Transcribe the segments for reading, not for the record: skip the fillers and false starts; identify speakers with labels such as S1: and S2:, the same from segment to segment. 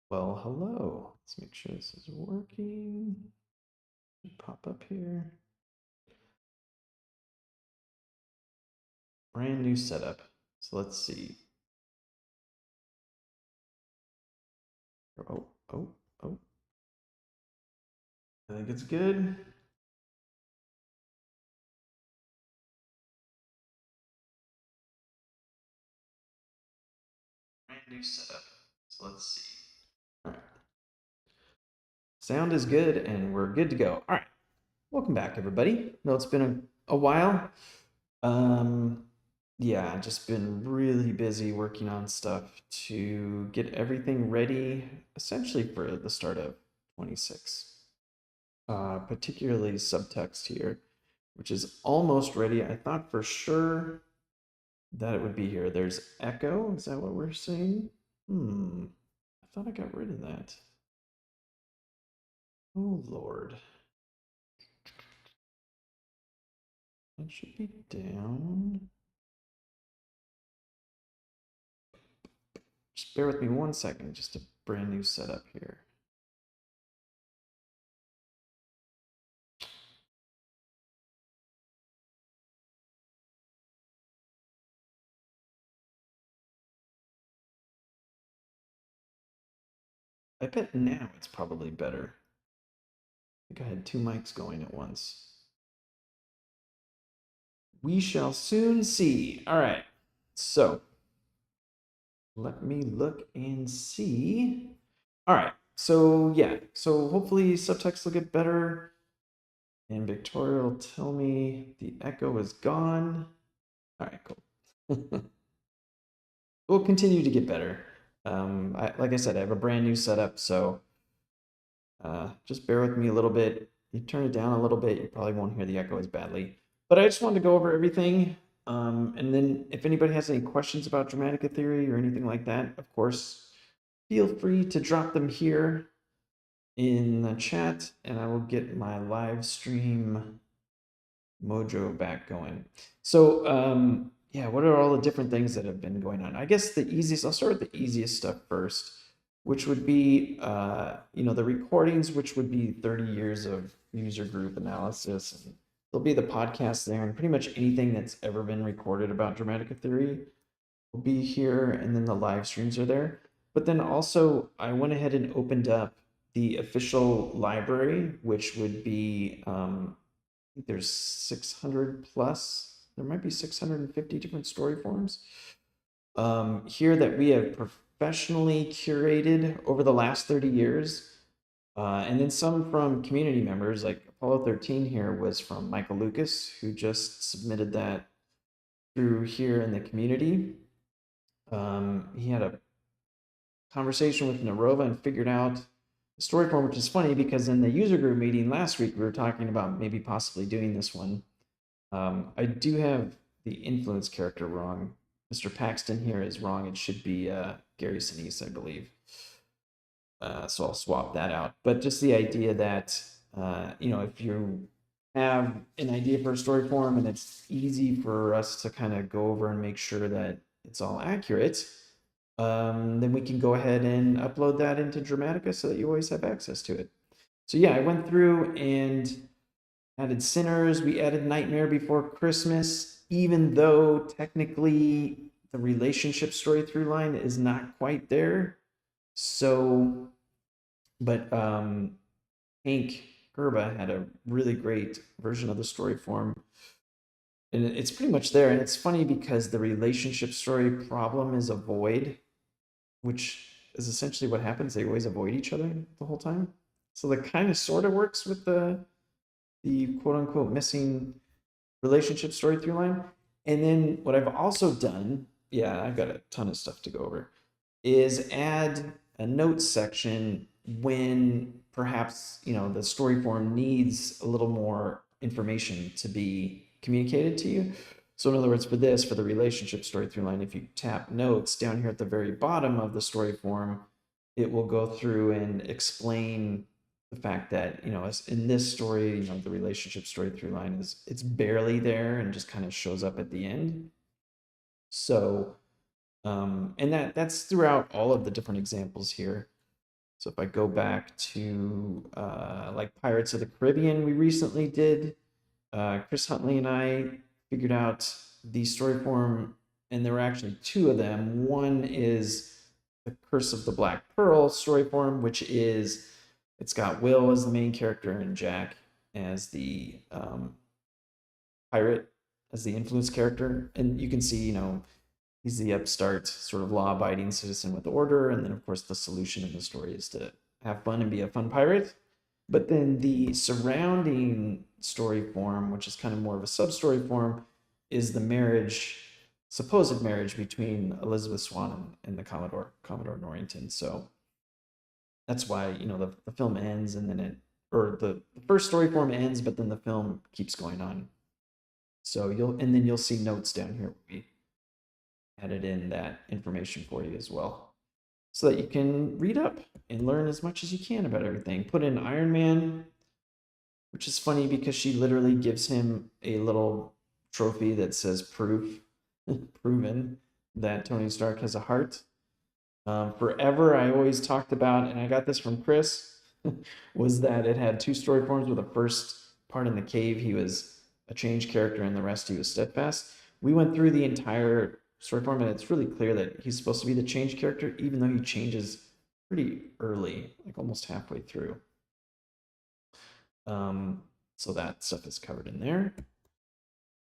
S1: Well, hello. Let's make sure this is working. Pop up here. Brand new setup. So let's see. Oh, oh, oh. I think it's good. Brand new setup. So let's see. All right. Sound is good and we're good to go. All right. Welcome back, everybody. No, it's been a while. Um, yeah, just been really busy working on stuff to get everything ready essentially for the start of 26. Particularly Subtxt here, which is almost ready. I thought for sure that it would be here. There's echo. Is that what we're seeing? I thought I got rid of that. Oh, Lord. It should be down. Just bear with me 1 second. Just a brand new setup here. I bet now it's probably better. I think I had two mics going at once. We shall soon see. All right. So let me look and see. All right. So yeah. So hopefully subtext will get better. And Victoria will tell me the echo is gone. All right, cool. We'll continue to get better. Like I said, I have a brand new setup, so just bear with me a little bit. You turn it down a little bit, you probably won't hear the echo as badly. But I just wanted to go over everything. And then if anybody has any questions about Dramatica theory or anything like that, of course, feel free to drop them here in the chat, and I will get my live stream mojo back going. So, yeah, what are all the different things that have been going on? I guess the easiest, I'll start with the easiest stuff first, which would be, the recordings, which would be 30 years of user group analysis. And there'll be the podcast there, and pretty much anything that's ever been recorded about Dramatica theory will be here, and then the live streams are there. But then also, I went ahead and opened up the official library, which would be think there's 600 plus. There might be 650 different story forms here that we have professionally curated over the last 30 years. And then some from community members, like Apollo 13 here was from Michael Lucas, who just submitted that through here in the community. He had a conversation with Narrova and figured out the story form, which is funny because in the user group meeting last week, we were talking about maybe possibly doing this one. I do have the influence character wrong. Mr. Paxton here is wrong. It should be Gary Sinise, I believe. So I'll swap that out. But just the idea that, if you have an idea for a story form and it's easy for us to kind of go over and make sure that it's all accurate, then we can go ahead and upload that into Dramatica so that you always have access to it. So yeah, I went through and added Sinners. We added Nightmare Before Christmas, even though technically the relationship story through line is not quite there. So, but Hank Gerba had a really great version of the story form. And it's pretty much there. And it's funny because the relationship story problem is a void, which is essentially what happens. They always avoid each other the whole time. So that kind of sort of works with the quote unquote missing relationship story through line. And then what I've also done, yeah, I've got a ton of stuff to go over, is add a notes section when perhaps, the story form needs a little more information to be communicated to you. So in other words, for the relationship story through line, if you tap notes down here at the very bottom of the story form, it will go through and explain the fact that, in this story, the relationship story through line it's barely there and just kind of shows up at the end. So, and that's throughout all of the different examples here. So if I go back to like Pirates of the Caribbean, we recently did. Chris Huntley and I figured out the story form, and there were actually two of them. One is the Curse of the Black Pearl story form, which is it's got Will as the main character and Jack as the pirate, as the influence character, and you can see, he's the upstart, sort of law-abiding citizen with order, and then of course the solution in the story is to have fun and be a fun pirate. But then the surrounding story form, which is kind of more of a sub-story form, is the marriage, supposed marriage between Elizabeth Swann and the Commodore Norrington. So that's why, the film ends and then the first story form ends, but then the film keeps going on. So you'll see notes down here where we added in that information for you as well, so that you can read up and learn as much as you can about everything. Put in Iron Man, which is funny because she literally gives him a little trophy that says proof, proven that Tony Stark has a heart. Forever, I always talked about, and I got this from Chris, was that it had two story forms, with the first part in the cave, he was a changed character, and the rest he was steadfast. We went through the entire story form, and it's really clear that he's supposed to be the changed character, even though he changes pretty early, like almost halfway through. So that stuff is covered in there.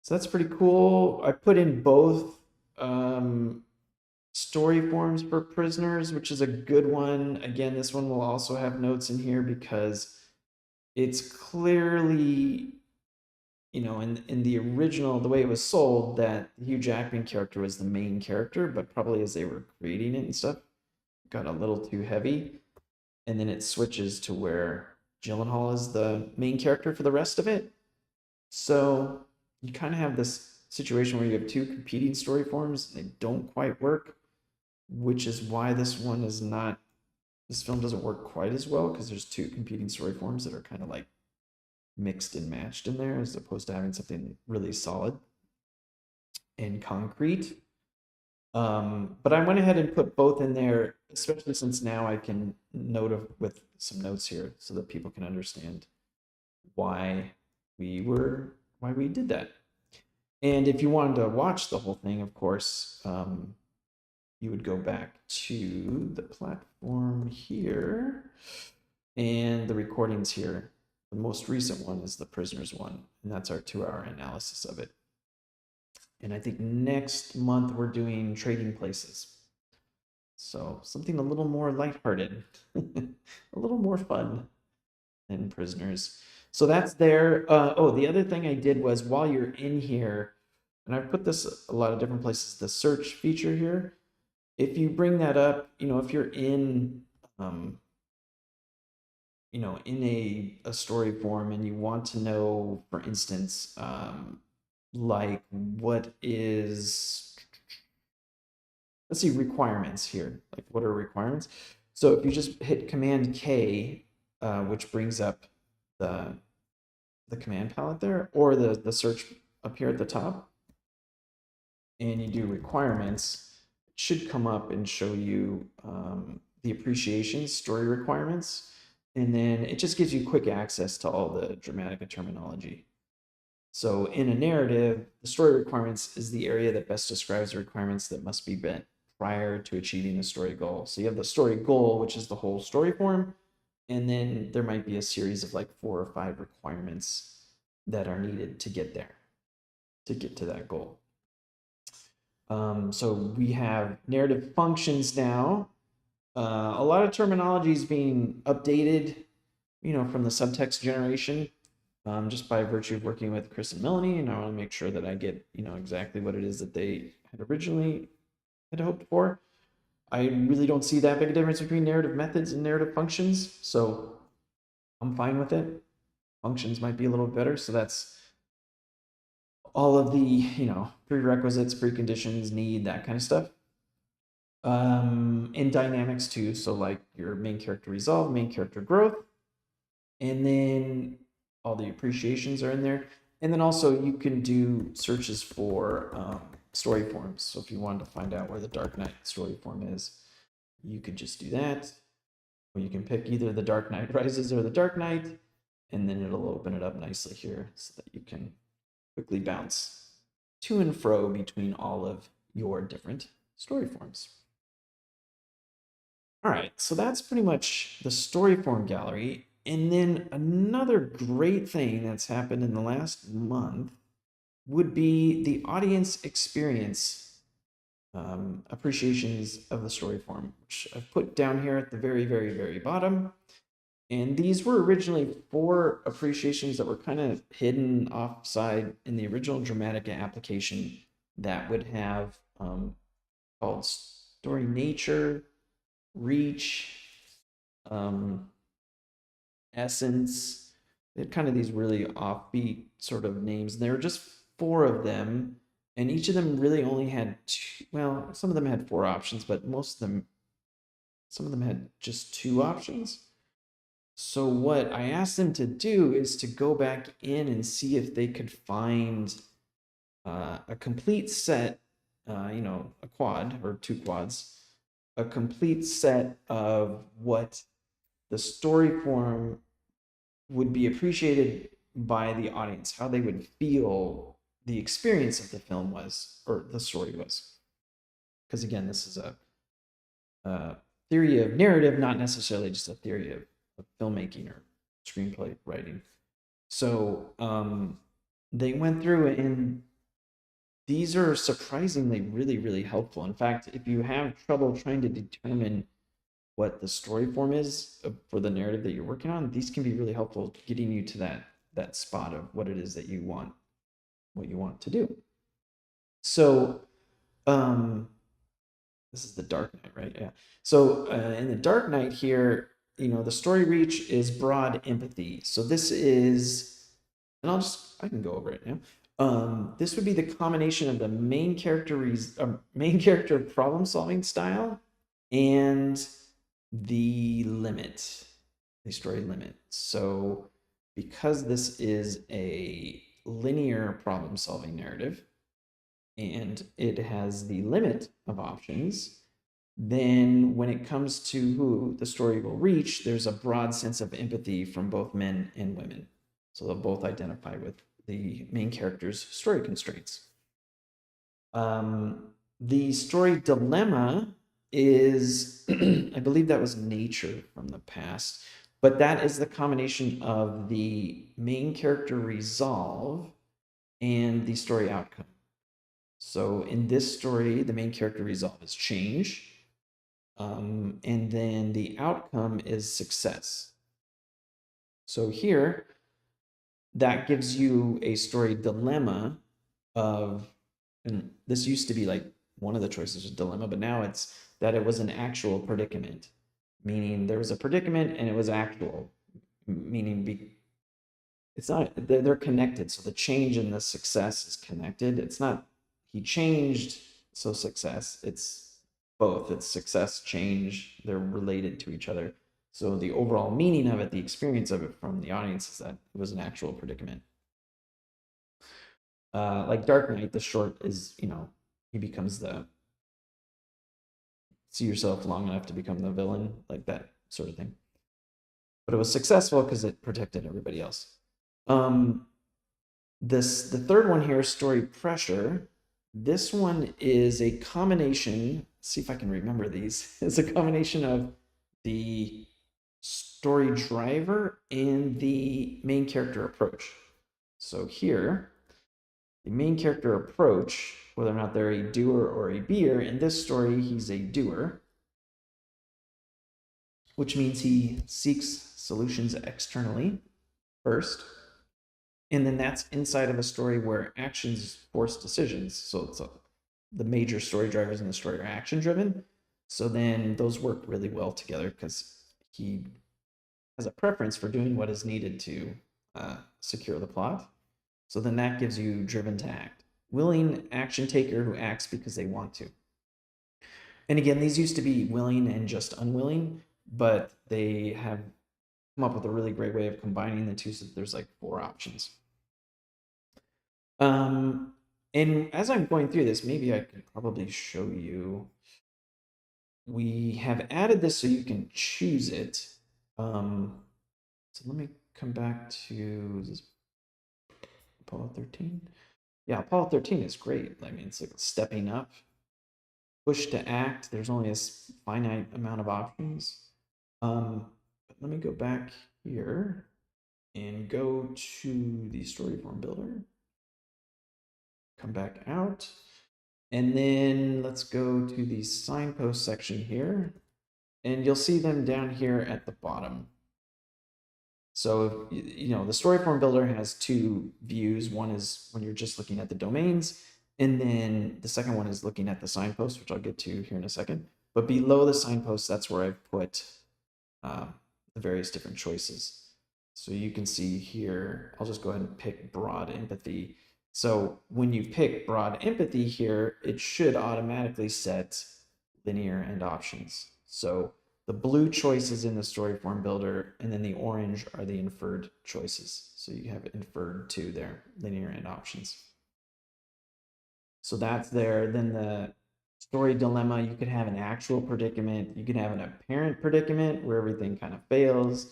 S1: So that's pretty cool. I put in both story forms for prisoners, which is a good one. Again, this one will also have notes in here because it's clearly, in the original, the way it was sold, that the Hugh Jackman character was the main character, but probably as they were creating it and stuff, it got a little too heavy. And then it switches to where Gyllenhaal is the main character for the rest of it. So you kind of have this situation where you have two competing story forms, and they don't quite work, which is why this film doesn't work quite as well, because there's two competing story forms that are kind of like mixed and matched in there, as opposed to having something really solid and concrete. But I went ahead and put both in there, especially since now I can note with some notes here so that people can understand why we did that. And if you wanted to watch the whole thing, of course, you would go back to the platform here, and the recordings here. The most recent one is the Prisoners one, and that's our 2-hour analysis of it. And I think next month we're doing Trading Places. So something a little more lighthearted, a little more fun than Prisoners. So that's there. The other thing I did was, while you're in here, and I've put this a lot of different places, the search feature here, if you bring that up, if you're in, in a story form, and you want to know, for instance, like what is, let's see, requirements here. Like, what are requirements? So if you just hit Command K, which brings up the command palette there, or the search up here at the top, and you do requirements, it should come up and show you the appreciation story requirements, and then it just gives you quick access to all the Dramatica terminology. So in a narrative, the story requirements is the area that best describes the requirements that must be met prior to achieving the story goal. So you have the story goal, which is the whole story form, and then there might be a series of like 4 or 5 requirements that are needed to get there, to get to that goal. So we have narrative functions now. A lot of terminology is being updated, from the subtext generation, just by virtue of working with Chris and Melanie, and I want to make sure that I get, exactly what it is that they had originally had hoped for. I really don't see that big a difference between narrative methods and narrative functions, so I'm fine with it. Functions might be a little better, so that's all of the, prerequisites, preconditions, need, that kind of stuff. And dynamics too, so like your main character resolve, main character growth, and then all the appreciations are in there. And then also you can do searches for story forms. So if you wanted to find out where the Dark Knight story form is, you could just do that. you can pick either the Dark Knight Rises or the Dark Knight, and then it'll open it up nicely here so that you can quickly bounce to and fro between all of your different story forms. All right, so that's pretty much the story form gallery. And then another great thing that's happened in the last month would be the audience experience appreciations of the story form, which I've put down here at the very, very, very bottom. And these were originally 4 appreciations that were kind of hidden offside in the original Dramatica application that would have called story nature, reach, essence. They had kind of these really offbeat sort of names. And there were just 4 of them, and each of them really only had 2, well, some of them had 4 options, but some of them had just 2 options. So what I asked them to do is to go back in and see if they could find a complete set, a quad or 2 quads, a complete set of what the story form would be appreciated by the audience, how they would feel the experience of the film was, or the story was. Because again, this is a theory of narrative, not necessarily just a theory of filmmaking or screenplay writing. So they went through and these are surprisingly really, really helpful. In fact, if you have trouble trying to determine what the story form is for the narrative that you're working on, these can be really helpful getting you to that spot of what it is that you want, what you want to do. So this is the Dark Knight, right? Yeah. So in the Dark Knight here, the story reach is broad empathy. So this is, and I can go over it now. This would be the combination of the main character problem solving style and the story limit. So because this is a linear problem solving narrative and it has the limit of options, then when it comes to who the story will reach, there's a broad sense of empathy from both men and women. So they'll both identify with the main character's story constraints. The story dilemma is, I believe that was nature from the past, but that is the combination of the main character resolve and the story outcome. So in this story, the main character resolve is change, and then the outcome is success. So here, that gives you a story dilemma of, and this used to be like one of the choices was dilemma, but now it's that it was an actual predicament, meaning there was a predicament and it was actual, meaning it's not, they're connected. So the change and the success is connected. It's not he changed, so success. It's both. It's success, change. They're related to each other. So the overall meaning of it, the experience of it from the audience is that it was an actual predicament. Like Dark Knight, the short is, he becomes see yourself long enough to become the villain, like that sort of thing. But it was successful because it protected everybody else. The third one here, story pressure. This one is a combination, see if I can remember these. It's a combination of the story driver and the main character approach. So here, the main character approach, whether or not they're a doer or a beer, in this story, he's a doer, which means he seeks solutions externally first. And then that's inside of a story where actions force decisions. So it's the major story drivers in the story are action driven. So then those work really well together because he has a preference for doing what is needed to secure the plot. So then that gives you driven to act. Willing action taker who acts because they want to. And again, these used to be willing and just unwilling, but they have come up with a really great way of combining the two so there's like 4 options. And as I'm going through this, maybe I could probably show you we have added this so you can choose it. So let me come back to this Apollo 13. Yeah, Apollo 13 is great. I mean, it's like stepping up. Push to act. There's only a finite amount of options. But let me go back here and go to the story form builder. Come back out. And then let's go to the signpost section here. And you'll see them down here at the bottom. So, you know, the story form builder has two views. One is when you're just looking at the domains, and then the second one is looking at the signpost, which I'll get to here in a second. But below the signpost, that's where I've put the various different choices. So you can see here, I'll just go ahead and pick broad empathy. So when you pick broad empathy here, it should automatically set linear and options. So the blue choices in the story form builder, and then the orange are the inferred choices. So you have inferred two there, linear and options. So that's there. Then the story dilemma, you could have an actual predicament. You could have an apparent predicament where everything kind of fails.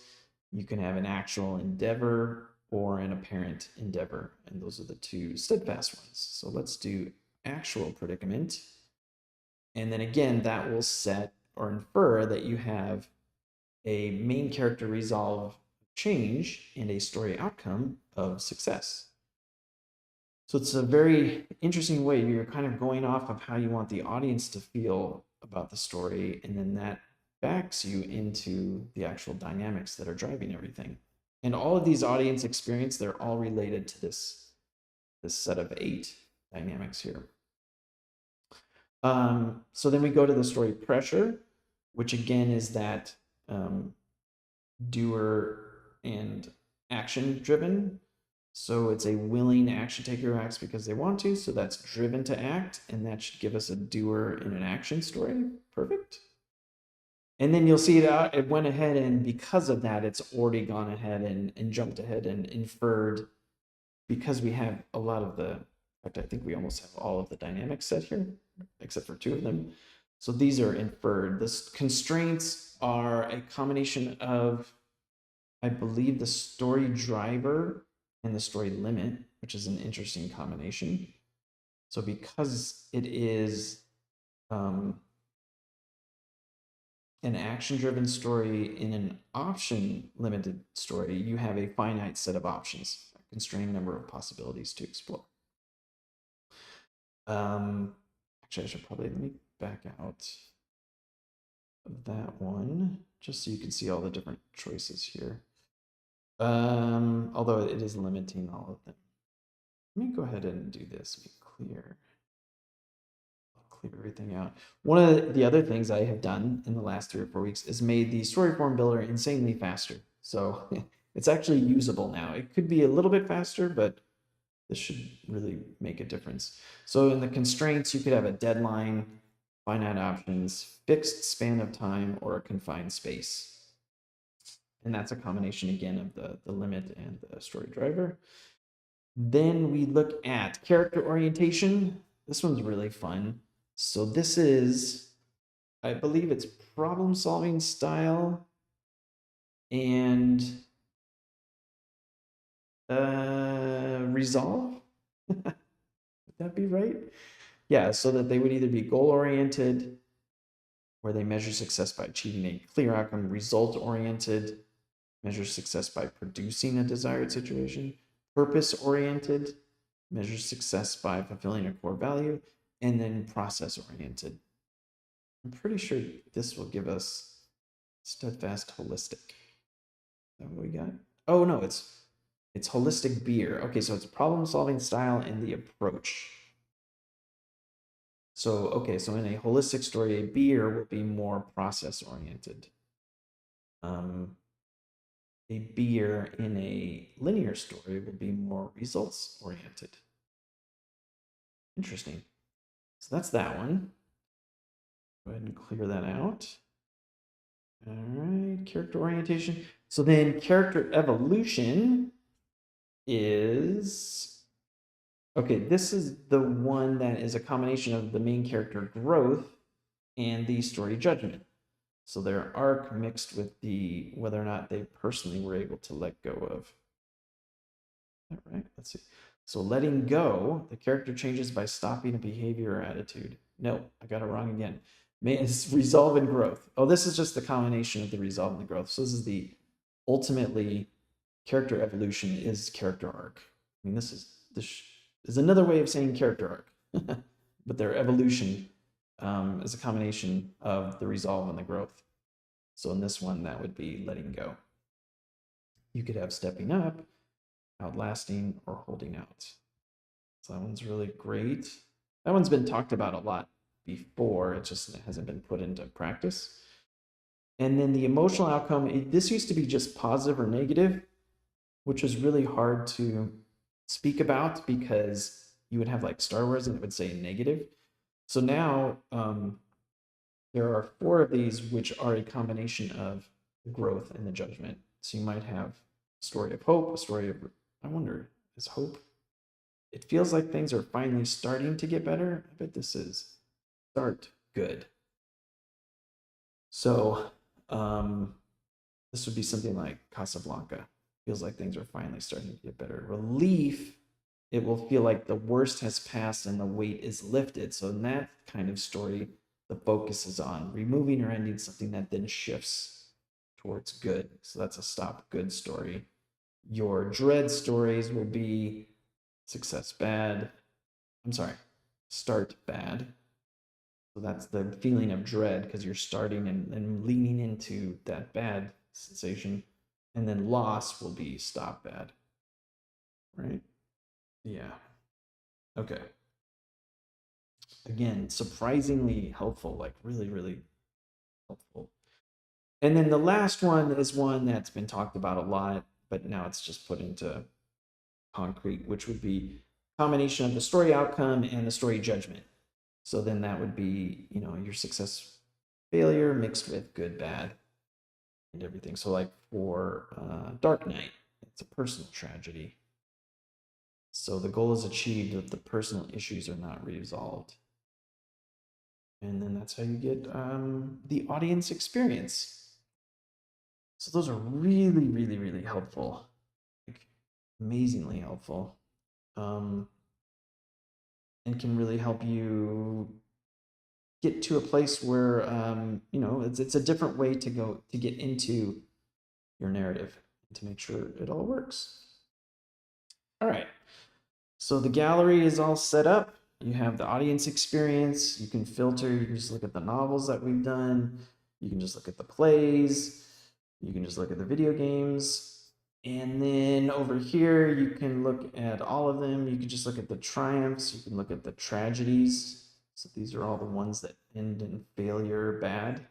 S1: You can have an actual endeavor or an apparent endeavor. And those are the two steadfast ones. So let's do actual predicament. And then again, that will set or infer that you have a main character resolve change and a story outcome of success. So it's a very interesting way. You're kind of going off of how you want the audience to feel about the story, and then that backs you into the actual dynamics that are driving everything. And all of these audience experience, they're all related to this set of 8 dynamics here. So then we go to the story pressure, which again is that doer and action driven. So it's a willing action taker who acts because they want to. So that's driven to act, and that should give us a doer in an action story. Perfect. And then you'll see it went ahead, and because of that, it's already gone ahead and jumped ahead and inferred, because we have a lot of the, in fact, I think we almost have all of the dynamics set here, except for 2 of them. So these are inferred. The constraints are a combination of, I believe, the story driver and the story limit, which is an interesting combination. So because it is an action-driven story in an option-limited story, you have a finite set of options, a constrained number of possibilities to explore. Actually, I should probably, let me back out of that one, just so you can see all the different choices here. Although it is limiting all of them. Let me go ahead and do this. Be clear. I'll clear everything out. One of the other things I have done in the last 3 or 4 weeks is made the story form builder insanely faster. So it's actually usable now. It could be a little bit faster, but this should really make a difference. So in the constraints, you could have a deadline, finite options, fixed span of time, or a confined space. And that's a combination, again, of the limit and the story driver. Then we look at character orientation. This one's really fun. So this is, I believe it's problem solving style and resolve. Would that be right? Yeah, so that they would either be goal oriented, where they measure success by achieving a clear outcome, result oriented, measure success by producing a desired situation, purpose oriented, measure success by fulfilling a core value, and then process oriented. I'm pretty sure this will give us steadfast holistic. Is that what we got? Oh no, it's holistic beer. Okay, so it's problem solving style and the approach. So okay, so in a holistic story, a beer will be more process oriented. A beer in a linear story will be more results oriented. Interesting. So that's that one. Go ahead and clear that out. All right, character orientation. So then character evolution is, okay, this is the one that is a combination of the main character growth and the story judgment. So their arc mixed with the whether or not they personally were able to let go of. All right, let's see. So letting go, the character changes by stopping a behavior or attitude. No, I got it wrong again. It's resolve and growth. Oh, this is just the combination of the resolve and the growth. So this is the ultimately character evolution is character arc. I mean, this is another way of saying character arc, but their evolution is a combination of the resolve and the growth. So in this one, that would be letting go. You could have stepping up, outlasting, or holding out. So that one's really great. That one's been talked about a lot before. It just hasn't been put into practice. And then the emotional outcome, this used to be just positive or negative, which was really hard to speak about because you would have like Star Wars and it would say negative. So now there are 4 of these, which are a combination of growth and the judgment. So you might have a story of hope, a story of, I wonder, is hope? It feels like things are finally starting to get better. I bet this is start good. So this would be something like Casablanca. Feels like things are finally starting to get better. Relief, it will feel like the worst has passed and the weight is lifted. So in that kind of story, the focus is on removing or ending something that then shifts towards good. So that's a stop good story. Your dread stories will be success bad. I'm sorry, start bad. So that's the feeling of dread because you're starting and leaning into that bad sensation. And then loss will be stop bad. Right? Yeah. Okay. Again, surprisingly helpful, like really, really helpful. And then the last one is one that's been talked about a lot, but now it's just put into concrete, which would be combination of the story outcome and the story judgment. So then that would be, your success failure mixed with good, bad, and everything. So like for Dark Knight, it's a personal tragedy. So the goal is achieved if the personal issues are not resolved. And then that's how you get the audience experience. So those are really, really, really helpful. Like amazingly helpful. And can really help you get to a place where it's a different way to go to get into your narrative to make sure it all works. All right. So the gallery is all set up. You have the audience experience. You can filter. You can just look at the novels that we've done. You can just look at the plays. You can just look at the video games. And then over here, you can look at all of them. You can just look at the triumphs. You can look at the tragedies. So these are all the ones that end in failure, bad.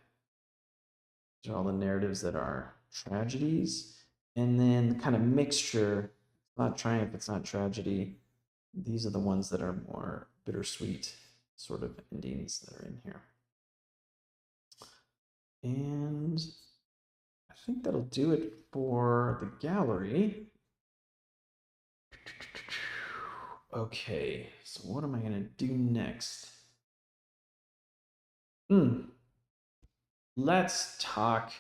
S1: These are all the narratives that are tragedies. And then kind of mixture, not triumph, it's not tragedy. These are the ones that are more bittersweet sort of endings that are in here. And I think that'll do it for the gallery. Okay, so what am I going to do next? Let's talk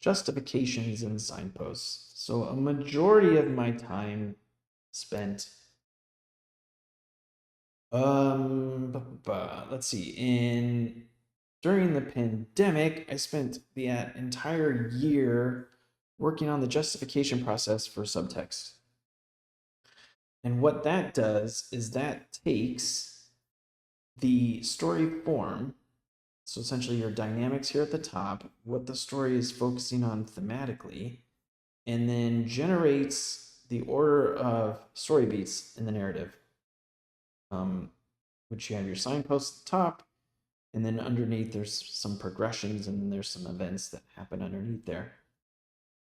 S1: justifications and signposts. So a majority of my time spent let's see, during the pandemic, I spent the entire year working on the justification process for Subtxt. And what that does is that takes the story form, so essentially your dynamics here at the top, what the story is focusing on thematically, and then generates the order of story beats in the narrative, which you have your signposts at the top, and then underneath there's some progressions and there's some events that happen underneath there.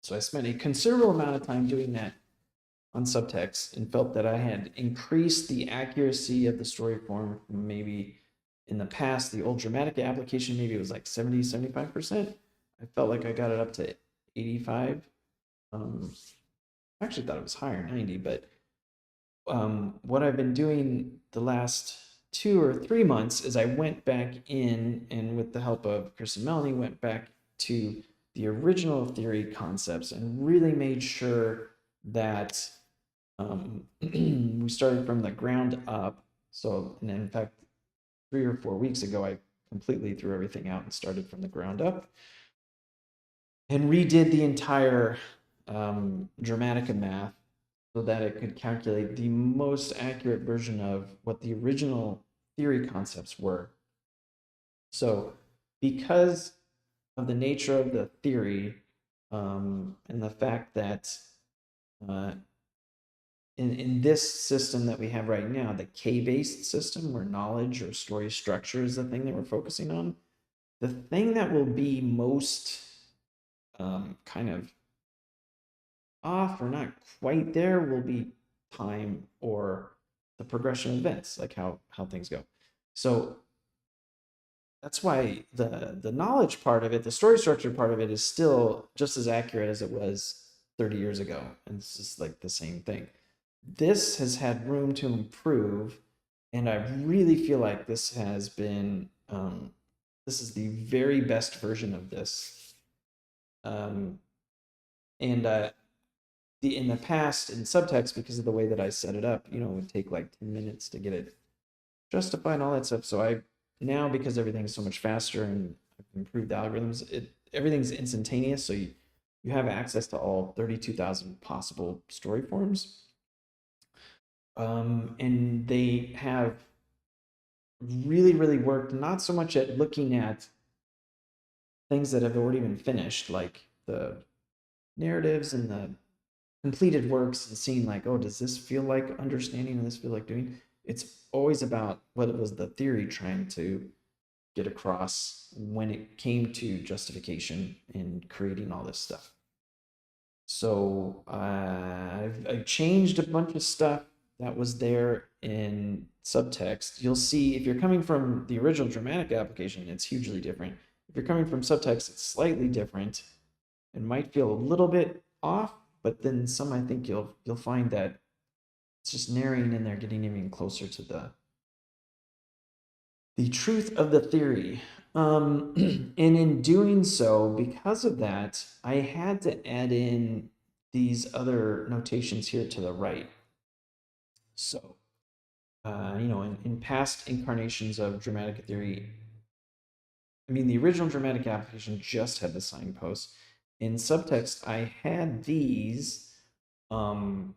S1: So I spent a considerable amount of time doing that on Subtxt and felt that I had increased the accuracy of the story form. Maybe in the past, the old Dramatica application, maybe it was like 70, 75%. I felt like I got it up to 85. I actually thought it was higher, 90, but what I've been doing the last 2 or 3 months is I went back in and with the help of Chris and Melanie went back to the original theory concepts and really made sure that we started from the ground up. So, and in fact, 3 or 4 weeks ago, I completely threw everything out and started from the ground up and redid the entire Dramatica math so that it could calculate the most accurate version of what the original theory concepts were. So, because of the nature of the theory and the fact that in this system that we have right now, the K-based system where knowledge or story structure is the thing that we're focusing on, the thing that will be most kind of off or not quite there will be time or the progression of events, like how things go. So that's why the knowledge part of it, the story structure part of it is still just as accurate as it was 30 years ago. And it's just like the same thing. This has had room to improve, and I really feel like this has been this is the very best version of this. And in the past in Subtxt, because of the way that I set it up, it would take like 10 minutes to get it justified and all that stuff. So I now, because everything's so much faster and I've improved the algorithms, everything's instantaneous. So you have access to all 32,000 possible story forms. And they have really, really worked not so much at looking at things that have already been finished, like the narratives and the completed works, and seeing like, oh, does this feel like understanding and this feel like doing? It's always about what it was the theory trying to get across when it came to justification and creating all this stuff. So I've changed a bunch of stuff that was there in Subtxt. You'll see if you're coming from the original Dramatica application, it's hugely different. If you're coming from Subtxt, it's slightly different. It might feel a little bit off, but then some, I think you'll find that it's just narrowing in there, getting even closer to the truth of the theory. And in doing so, because of that, I had to add in these other notations here to the right. So, in past incarnations of Dramatica theory, I mean, the original Dramatica application just had the signposts. In Subtxt, I had these, and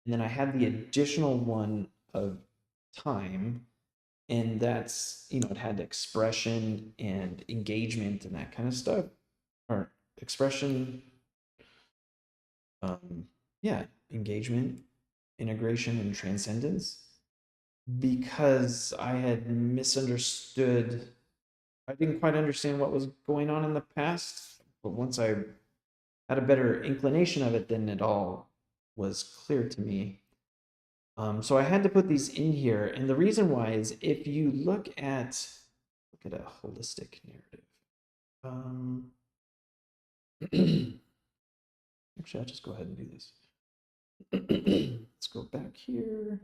S1: then I had the additional one of time, and that's, it had expression and engagement and that kind of stuff, or expression, yeah, engagement, integration, and transcendence, because I had misunderstood. I didn't quite understand what was going on in the past, but once I had a better inclination of it, then it all was clear to me. So I had to put these in here, and the reason why is if you look at a holistic narrative. Actually, I'll just go ahead and do this. Let's go back here.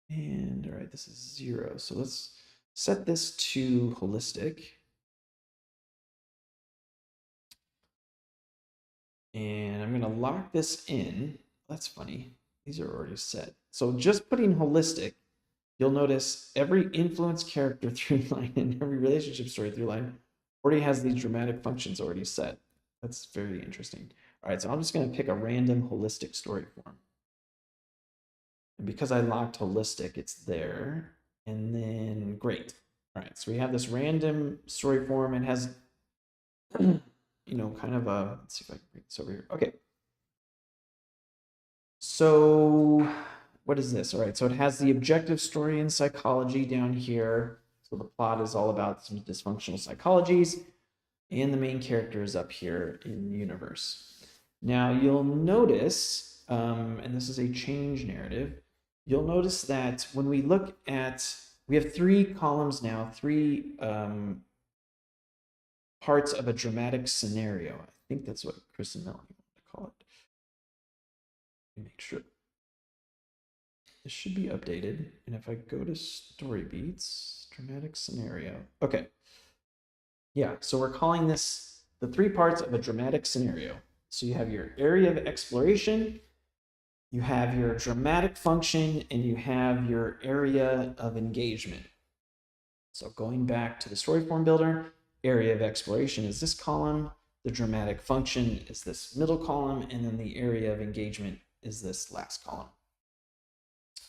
S1: And all right, this is 0. So let's set this to holistic. And I'm going to lock this in. That's funny. These are already set. So just putting holistic, you'll notice every influence character through line and every relationship story through line already has these dramatic functions already set. That's very interesting. All right, so I'm just going to pick a random holistic story form. And because I locked holistic, it's there. And then great. All right, so we have this random story form and has, kind of a, let's see if I can bring this over here. Okay. So what is this? All right, so it has the objective story and psychology down here. So the plot is all about some dysfunctional psychologies, and the main character is up here in the universe. Now you'll notice, and this is a change narrative, you'll notice that when we look at, we have 3 columns now, 3 parts of a dramatic scenario. I think that's what Chris and Melanie want to call it. Let me make sure. this should be updated. And if I go to story beats, dramatic scenario. Okay. Yeah, so we're calling this the 3 parts of a dramatic scenario. So you have your area of exploration, you have your dramatic function, and you have your area of engagement. So going back to the story form builder, area of exploration is this column, the dramatic function is this middle column, and then the area of engagement is this last column.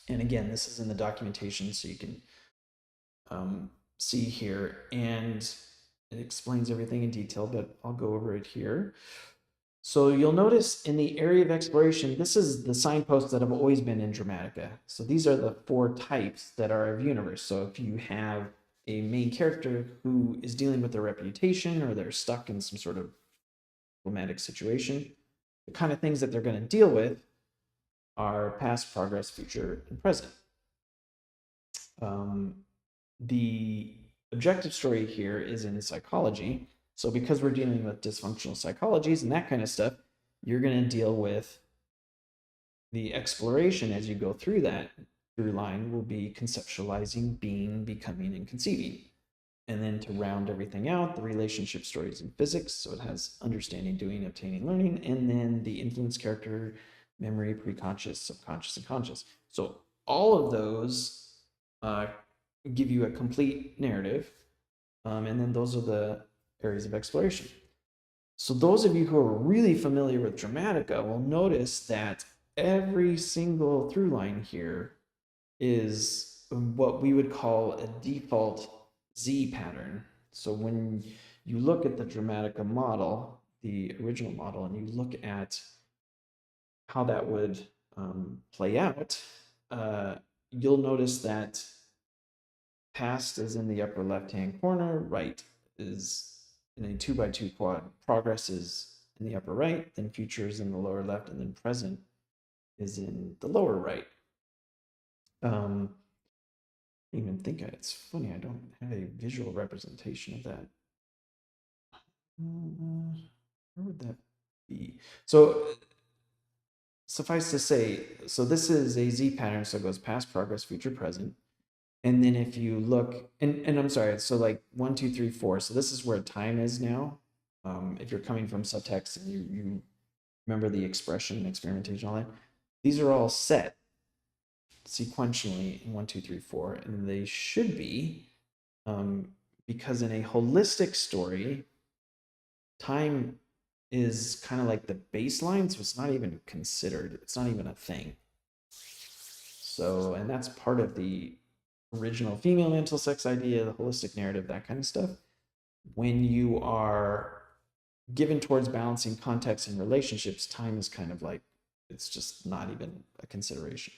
S1: And again, this is in the documentation, so you can see here, and it explains everything in detail, but I'll go over it here. So you'll notice in the area of exploration, this is the signposts that have always been in Dramatica. So these are the 4 types that are of universe. So if you have a main character who is dealing with their reputation, or they're stuck in some sort of romantic situation, the kind of things that they're going to deal with are past, progress, future, and present. The objective story here is in psychology. So because we're dealing with dysfunctional psychologies and that kind of stuff, you're going to deal with the exploration as you go through that through line will be conceptualizing, being, becoming, and conceiving. And then to round everything out, the relationship stories in physics. So it has understanding, doing, obtaining, learning, and then the influence, character, memory, preconscious, subconscious, and conscious. So all of those give you a complete narrative. And then those are the areas of exploration. So those of you who are really familiar with Dramatica will notice that every single through line here is what we would call a default Z pattern. So when you look at the Dramatica model, the original model, and you look at how that would play out, you'll notice that past is in the upper left-hand corner, right is in a 2x2 quad, progress is in the upper right, then future is in the lower left, and then present is in the lower right. I even think it's funny, I don't have a visual representation of that. Where would that be? So suffice to say, so this is a Z pattern, so it goes past, progress, future, present. And then if you look, and I'm sorry, so like 1, 2, 3, 4. So this is where time is now. If you're coming from Subtxt and you remember the expression, experimentation, all that, these are all set sequentially in 1, 2, 3, 4, and they should be, because in a holistic story, time is kind of like the baseline, so it's not even considered. It's not even a thing. So, and that's part of the original female mental sex idea, the holistic narrative, that kind of stuff. When you are given towards balancing context and relationships, time is kind of like, it's just not even a consideration.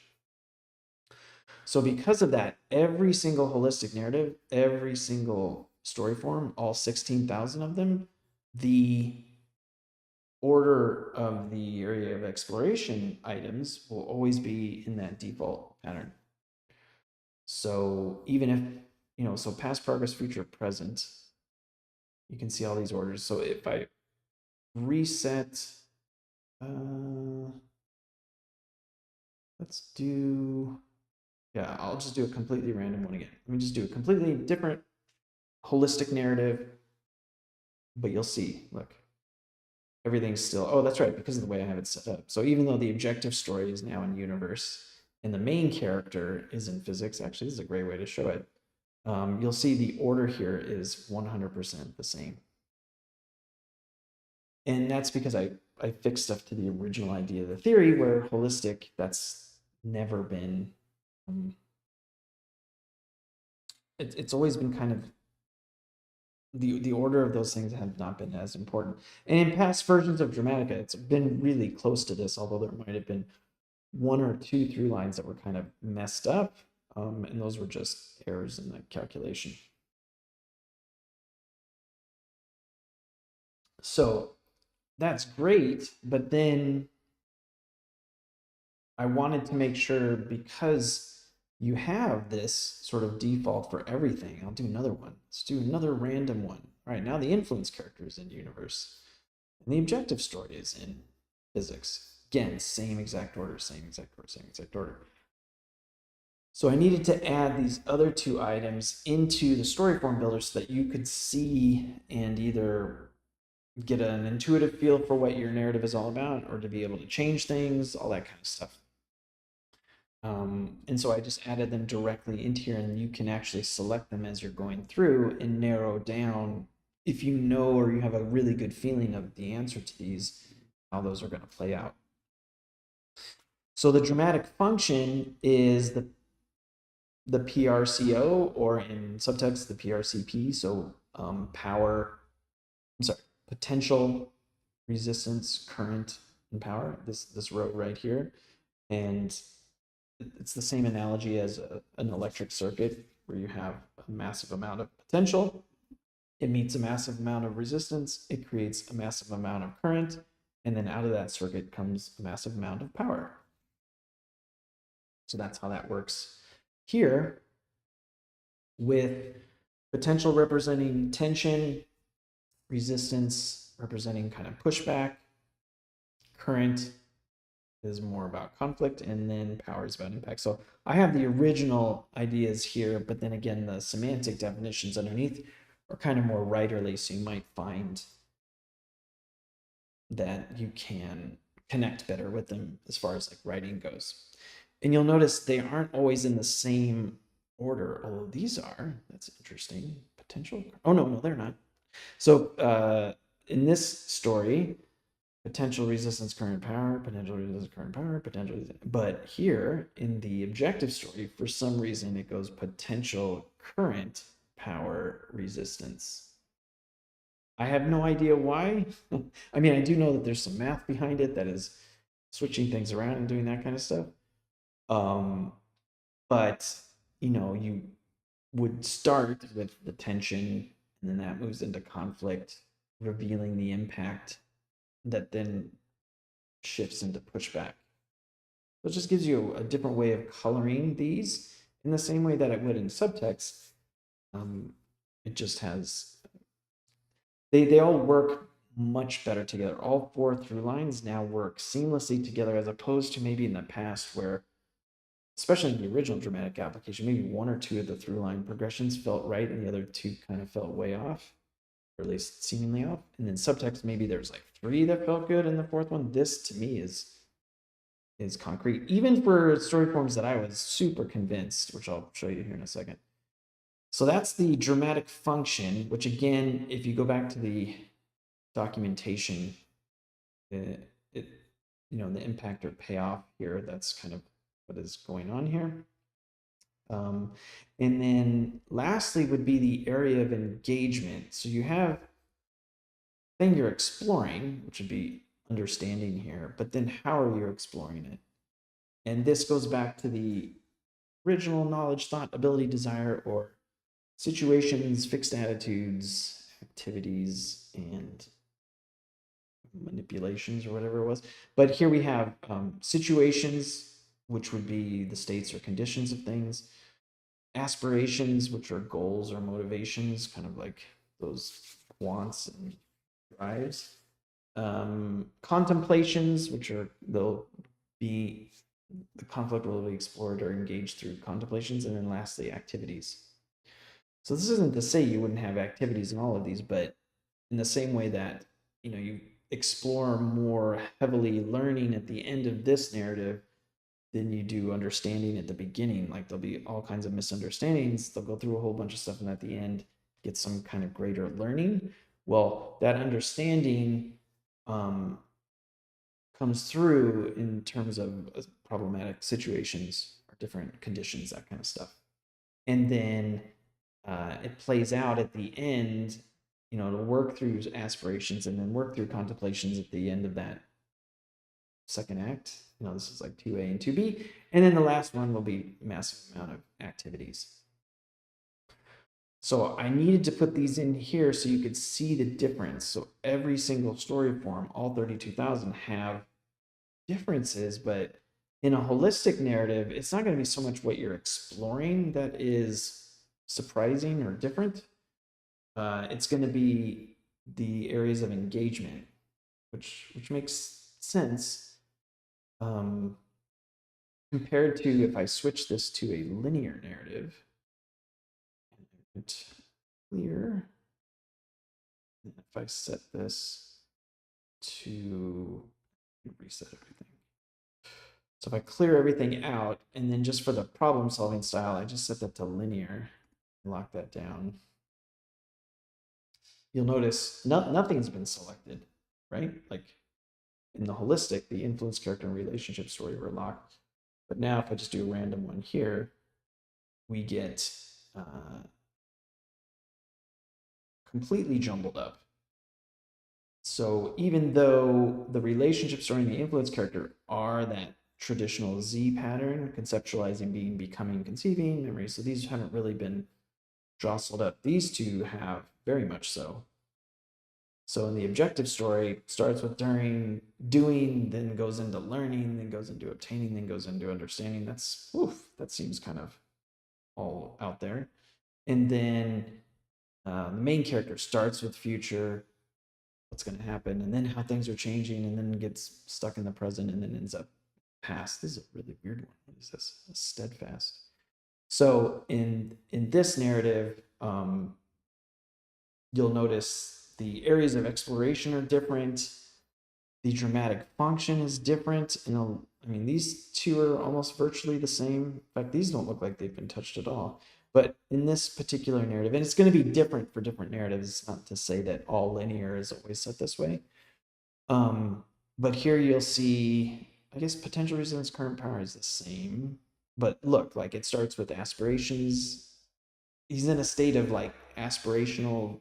S1: So because of that, every single holistic narrative, every single story form, all 16,000 of them, the order of the area of exploration items will always be in that default pattern. So even if, so past, progress, future, present, you can see all these orders. So if I reset, let's do, yeah, I'll just do a completely random one again. Let me just do a completely different holistic narrative, but you'll see, look, everything's still, oh, that's right, because of the way I have it set up. So even though the objective story is now in universe and the main character is in physics, actually, this is a great way to show it. You'll see the order here is 100% the same. And that's because I fixed stuff to the original idea of the theory, where holistic, that's never been, it's always been kind of, the order of those things have not been as important. And in past versions of Dramatica, it's been really close to this, although there might have been 1 or 2 through lines that were kind of messed up. And those were just errors in the calculation. So that's great, but then I wanted to make sure, because you have this sort of default for everything. I'll do another one. Let's do another random one. All right, now the influence character is in universe, and the objective story is in physics. Again, same exact order, same exact order, same exact order. So I needed to add these other two items into the story form builder so that you could see and either get an intuitive feel for what your narrative is all about, or to be able to change things, all that kind of stuff. And so I just added them directly into here, and you can actually select them as you're going through and narrow down, if you know or you have a really good feeling of the answer to these, how those are going to play out. So the dramatic function is the PRCO, or in Subtxt, the PRCP. So potential, resistance, current, and power, this row right here. And it's the same analogy as an electric circuit, where you have a massive amount of potential, it meets a massive amount of resistance, it creates a massive amount of current, and then out of that circuit comes a massive amount of power. So that's how that works here, with potential representing tension, resistance representing kind of pushback, current is more about conflict, and then power is about impact. So I have the original ideas here, but then again, the semantic definitions underneath are kind of more writerly, so you might find that you can connect better with them as far as like writing goes. And you'll notice they aren't always in the same order, although these are. That's interesting. Potential. Oh, no, they're not. So in this story, potential resistance, current, power, potential resistance, current, power, potential. But here in the objective story, for some reason, it goes potential, current, power, resistance. I have no idea why. I mean, I do know that there's some math behind it that is switching things around and doing that kind of stuff. But, you know, you would start with the tension, and then that moves into conflict, revealing the impact that then shifts into pushback. So it just gives you a different way of coloring these in the same way that it would in Subtxt. It just has, they all work much better together. All 4 through lines now work seamlessly together, as opposed to maybe in the past where, especially in the original dramatic application, maybe 1 or 2 of the through line progressions felt right and the other 2 kind of felt way off, or at least seemingly off. And then Subtxt, maybe there's like 3 that felt good, and the 4th one, this to me is concrete, even for story forms that I was super convinced, which I'll show you here in a second. So that's the dramatic function, which again, if you go back to the documentation, you know, the impact or payoff here, that's kind of what is going on here. And then lastly would be the area of engagement. So you have thing you're exploring, which would be understanding here, but then how are you exploring it? And this goes back to the original knowledge, thought, ability, desire, or situations, fixed attitudes, activities, and manipulations, or whatever it was. But here we have situations, which would be the states or conditions of things, aspirations, which are goals or motivations, kind of like those wants and drives, contemplations, which are, they'll be, the conflict will be explored or engaged through contemplations, and then lastly, activities. So this isn't to say you wouldn't have activities in all of these, but in the same way that, you know, you explore more heavily learning at the end of this narrative than you do understanding at the beginning. Like there'll be all kinds of misunderstandings. They'll go through a whole bunch of stuff, and at the end get some kind of greater learning. Well, that understanding comes through in terms of problematic situations or different conditions, that kind of stuff. And then it plays out at the end, you know, to work through aspirations and then work through contemplations at the end of that second act. You know, this is like 2A and 2B. And then the last one will be massive amount of activities. So I needed to put these in here so you could see the difference. So every single story form, all 32,000, have differences, but in a holistic narrative, it's not going to be so much what you're exploring that is surprising or different. It's going to be the areas of engagement, which makes sense. compared to if I switch this to a linear narrative, clear, and if I set this to reset everything. So if I clear everything out, and then just for the problem solving style, I just set that to linear, lock that down. You'll notice nothing's been selected, right? Like in the holistic, the influence, character, and relationship story were locked. But now if I just do a random one here, we get completely jumbled up. So even though the relationship story and the influence character are that traditional Z pattern, conceptualizing, being, becoming, conceiving, memory, so these haven't really been jostled up. These two have very much so. So in the objective story, starts with during, doing, then goes into learning, then goes into obtaining, then goes into understanding. That's, oof, that seems kind of all out there. And then the main character starts with future, what's going to happen, and then how things are changing, and then gets stuck in the present, and then ends up past. This is a really weird one. What is this? A steadfast. So in this narrative, you'll notice the areas of exploration are different. The dramatic function is different. And I mean, these two are almost virtually the same. In fact, these don't look like they've been touched at all. But in this particular narrative, and it's going to be different for different narratives, not to say that all linear is always set this way. But here you'll see, I guess potential resonance, current power is the same. But look, like it starts with aspirations. He's in a state of like aspirational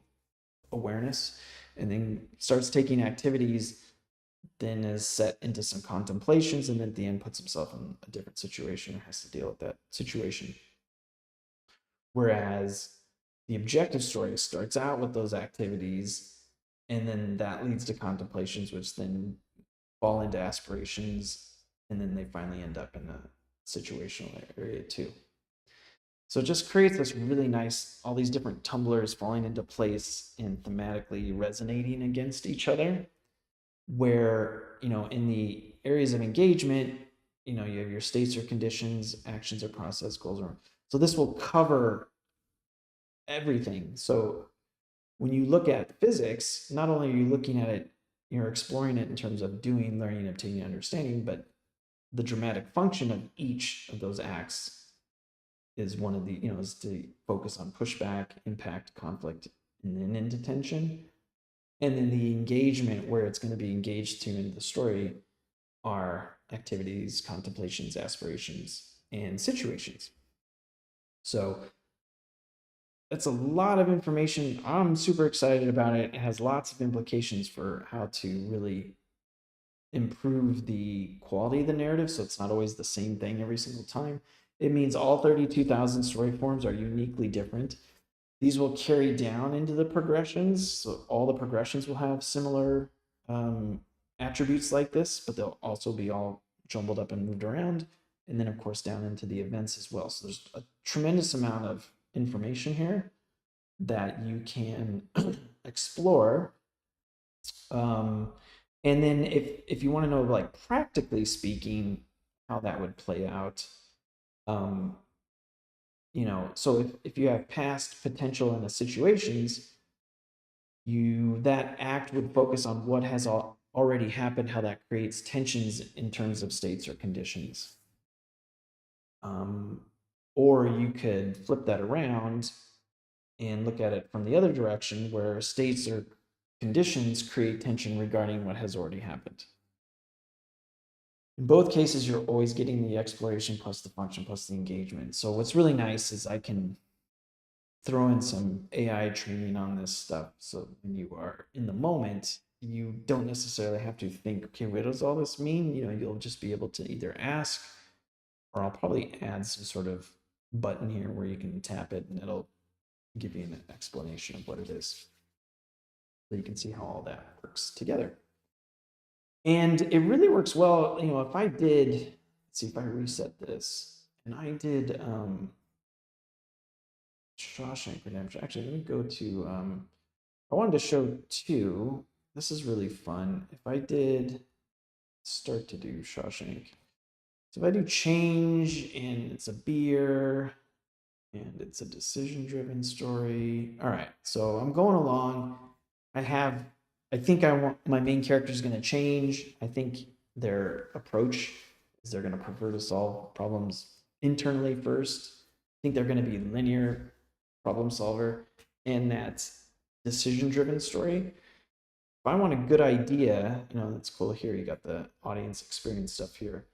S1: awareness, and then starts taking activities, then is set into some contemplations, and then at the end puts himself in a different situation or has to deal with that situation. Whereas the objective story starts out with those activities, and then that leads to contemplations, which then fall into aspirations, and then they finally end up in a situational area too. So it just creates this really nice, all these different tumblers falling into place and thematically resonating against each other, where, you know, in the areas of engagement, you know, you have your states or conditions, actions or process, goals or, so this will cover everything. So when you look at physics, not only are you looking at it, you're exploring it in terms of doing, learning, obtaining, understanding, but the dramatic function of each of those acts is one of the, you know, is to focus on pushback, impact, conflict, and then into tension. And then the engagement, where it's going to be engaged to in the story, are activities, contemplations, aspirations, and situations. So that's a lot of information. I'm super excited about it. It has lots of implications for how to really improve the quality of the narrative, so it's not always the same thing every single time. It means all 32,000 story forms are uniquely different. These will carry down into the progressions, so all the progressions will have similar attributes like this, but they'll also be all jumbled up and moved around. And then, of course, down into the events as well. So there's a tremendous amount of information here that you can explore. And then if you want to know, like, practically speaking, how that would play out, you know, so if you have past, potential, and the situations, that act would focus on what has already happened, how that creates tensions in terms of states or conditions. Or you could flip that around and look at it from the other direction, where states or conditions create tension regarding what has already happened. In both cases, you're always getting the exploration plus the function plus the engagement. So what's really nice is I can throw in some AI training on this stuff. So when you are in the moment, you don't necessarily have to think, okay, what does all this mean? You know, you'll just be able to either ask, or I'll probably add some sort of button here where you can tap it and it'll give you an explanation of what it is. So you can see how all that works together. And it really works well, you know, if I did, let's see if I reset this, and I did Shawshank Redemption. Actually, let me go to, I wanted to show two. This is really fun. If I did start to do Shawshank, So if I do change and it's a beer and it's a decision-driven story. All right, so I'm going along. I think I want my main character is going to change. I think their approach is they're going to prefer to solve problems internally first. I think they're going to be linear problem solver in that decision-driven story. If I want a good idea, that's cool here. You got the audience experience stuff here.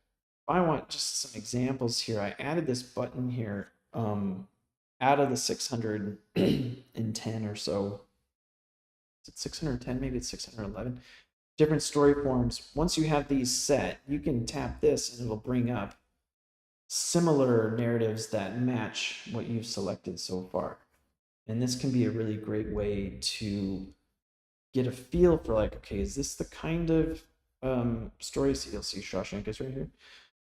S1: If I want just some examples here, I added this button here out of the 610 or so. Is it 610? Maybe it's 611. Different story forms. Once you have these set, you can tap this and it'll bring up similar narratives that match what you've selected so far. And this can be a really great way to get a feel for like, okay, is this the kind of stories? You'll see Shawshank is right here.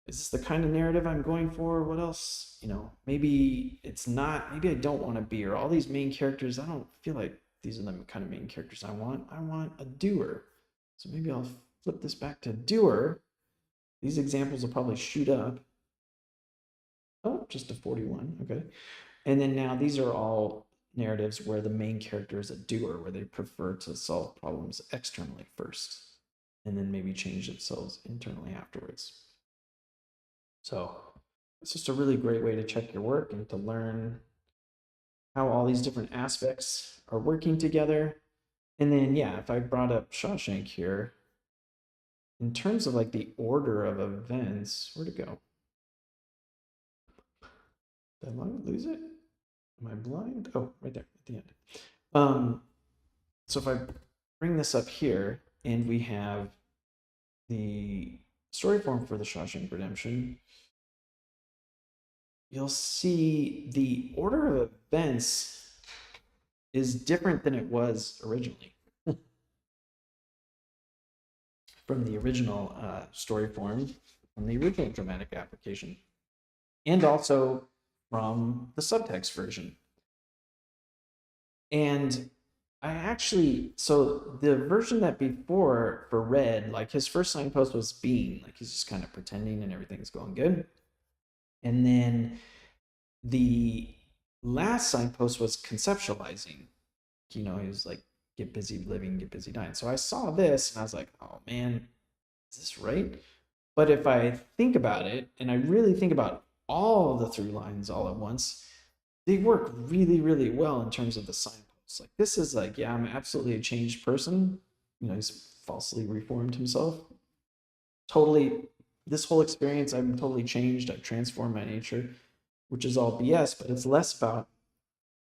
S1: Is this the kind of narrative I'm going for? What else? Maybe it's not. Maybe I don't want a beer. All these main characters, I don't feel like these are the kind of main characters I want. I want a doer. So maybe I'll flip this back to doer. These examples will probably shoot up. Oh, just a 41. Okay. And then now these are all narratives where the main character is a doer, where they prefer to solve problems externally first, and then maybe change themselves internally afterwards. So it's just a really great way to check your work and to learn how all these different aspects are working together. And then, yeah, if I brought up Shawshank here, in terms of like the order of events, where'd it go? Did I lose it? Am I blind? Oh, right there at the end. So if I bring this up here and we have the story form for the Shawshank Redemption, you'll see the order of events is different than it was originally from the original story form, from the original Dramatica application, and also from the Subtxt version. And so the version that before for Red, like his first signpost was being, like he's just kind of pretending and everything's going good. And then the last signpost was conceptualizing. He was like, get busy living, get busy dying. So I saw this and I was like, oh man, is this right? But if I think about it, and I really think about all the through lines all at once, they work really, really well in terms of the signposts. Like this is like, yeah, I'm absolutely a changed person. He's falsely reformed himself. Totally, this whole experience, I'm totally changed. I've transformed my nature, which is all BS, but it's less about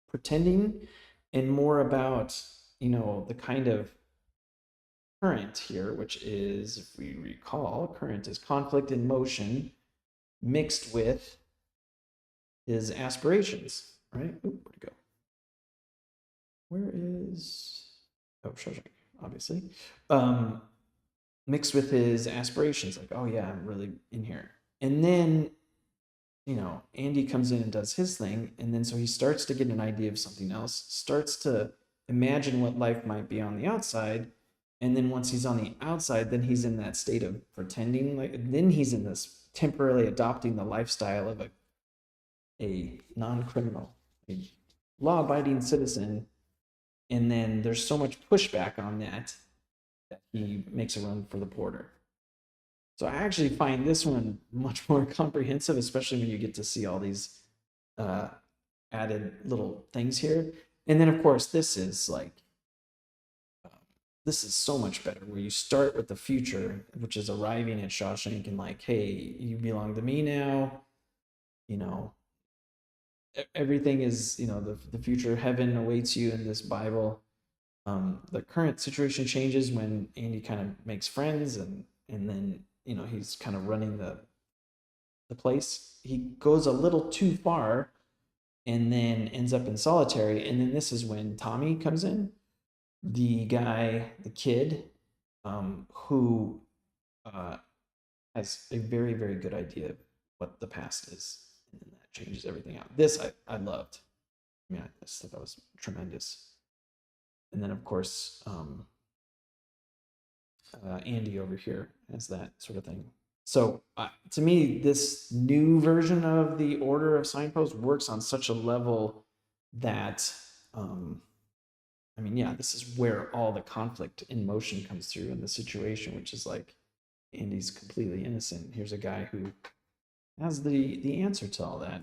S1: pretending and more about, the kind of current here, which is, if we recall, current is conflict in motion mixed with his aspirations, right? Ooh, where'd it go? Where is, oh, Shawshank, obviously. Mixed with his aspirations, like, oh yeah, I'm really in here. And then, Andy comes in and does his thing. And then so he starts to get an idea of something else, starts to imagine what life might be on the outside. And then once he's on the outside, then he's in that state of pretending, like, then he's in this temporarily adopting the lifestyle of a non-criminal, a law-abiding citizen. And then there's so much pushback on that he makes a run for the border. So I actually find this one much more comprehensive, especially when you get to see all these added little things here. And then, of course, this is like, this is so much better, where you start with the future, which is arriving at Shawshank and like, hey, you belong to me now. Everything is, the future heaven awaits you in this Bible. The current situation changes when Andy kind of makes friends and then, he's kind of running the place. He goes a little too far and then ends up in solitary. And then this is when Tommy comes in, the guy, the kid, who has a very, very good idea of what the past is. And then that changes everything out. This I loved. I mean, I just thought that was tremendous. And then, of course, Andy over here has that sort of thing. So to me, this new version of the order of signposts works on such a level that, I mean, yeah, this is where all the conflict in motion comes through in the situation, which is like Andy's completely innocent. Here's a guy who has the answer to all that.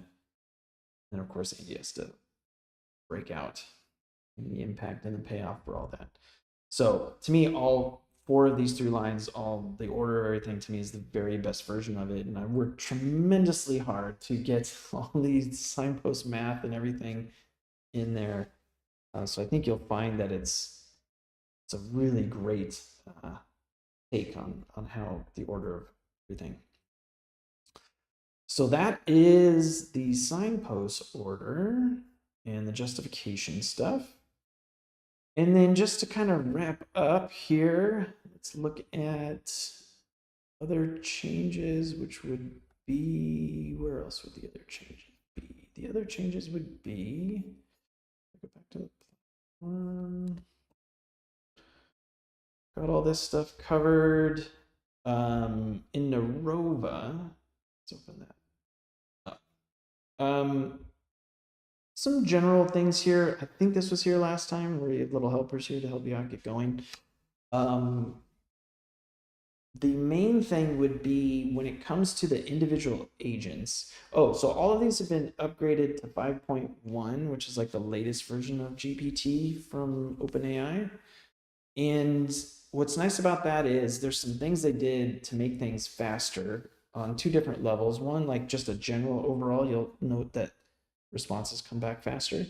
S1: And of course, Andy has to break out and the impact and the payoff for all that. So to me, all four of these through lines, all the order of everything to me is the very best version of it. And I worked tremendously hard to get all these signpost math and everything in there. So I think you'll find that it's a really great take on how the order of everything. So that is the signpost order and the justification stuff. And then just to kind of wrap up here, let's look at other changes, which would be, where else would the other changes be? The other changes would be, go back to the platform. Got all this stuff covered. In Narrova, let's open that up. Some general things here. I think this was here last time where you have little helpers here to help you out get going. The main thing would be when it comes to the individual agents. Oh, so all of these have been upgraded to 5.1, which is like the latest version of GPT from OpenAI. And what's nice about that is there's some things they did to make things faster on two different levels. One, like just a general overall, you'll note that responses come back faster.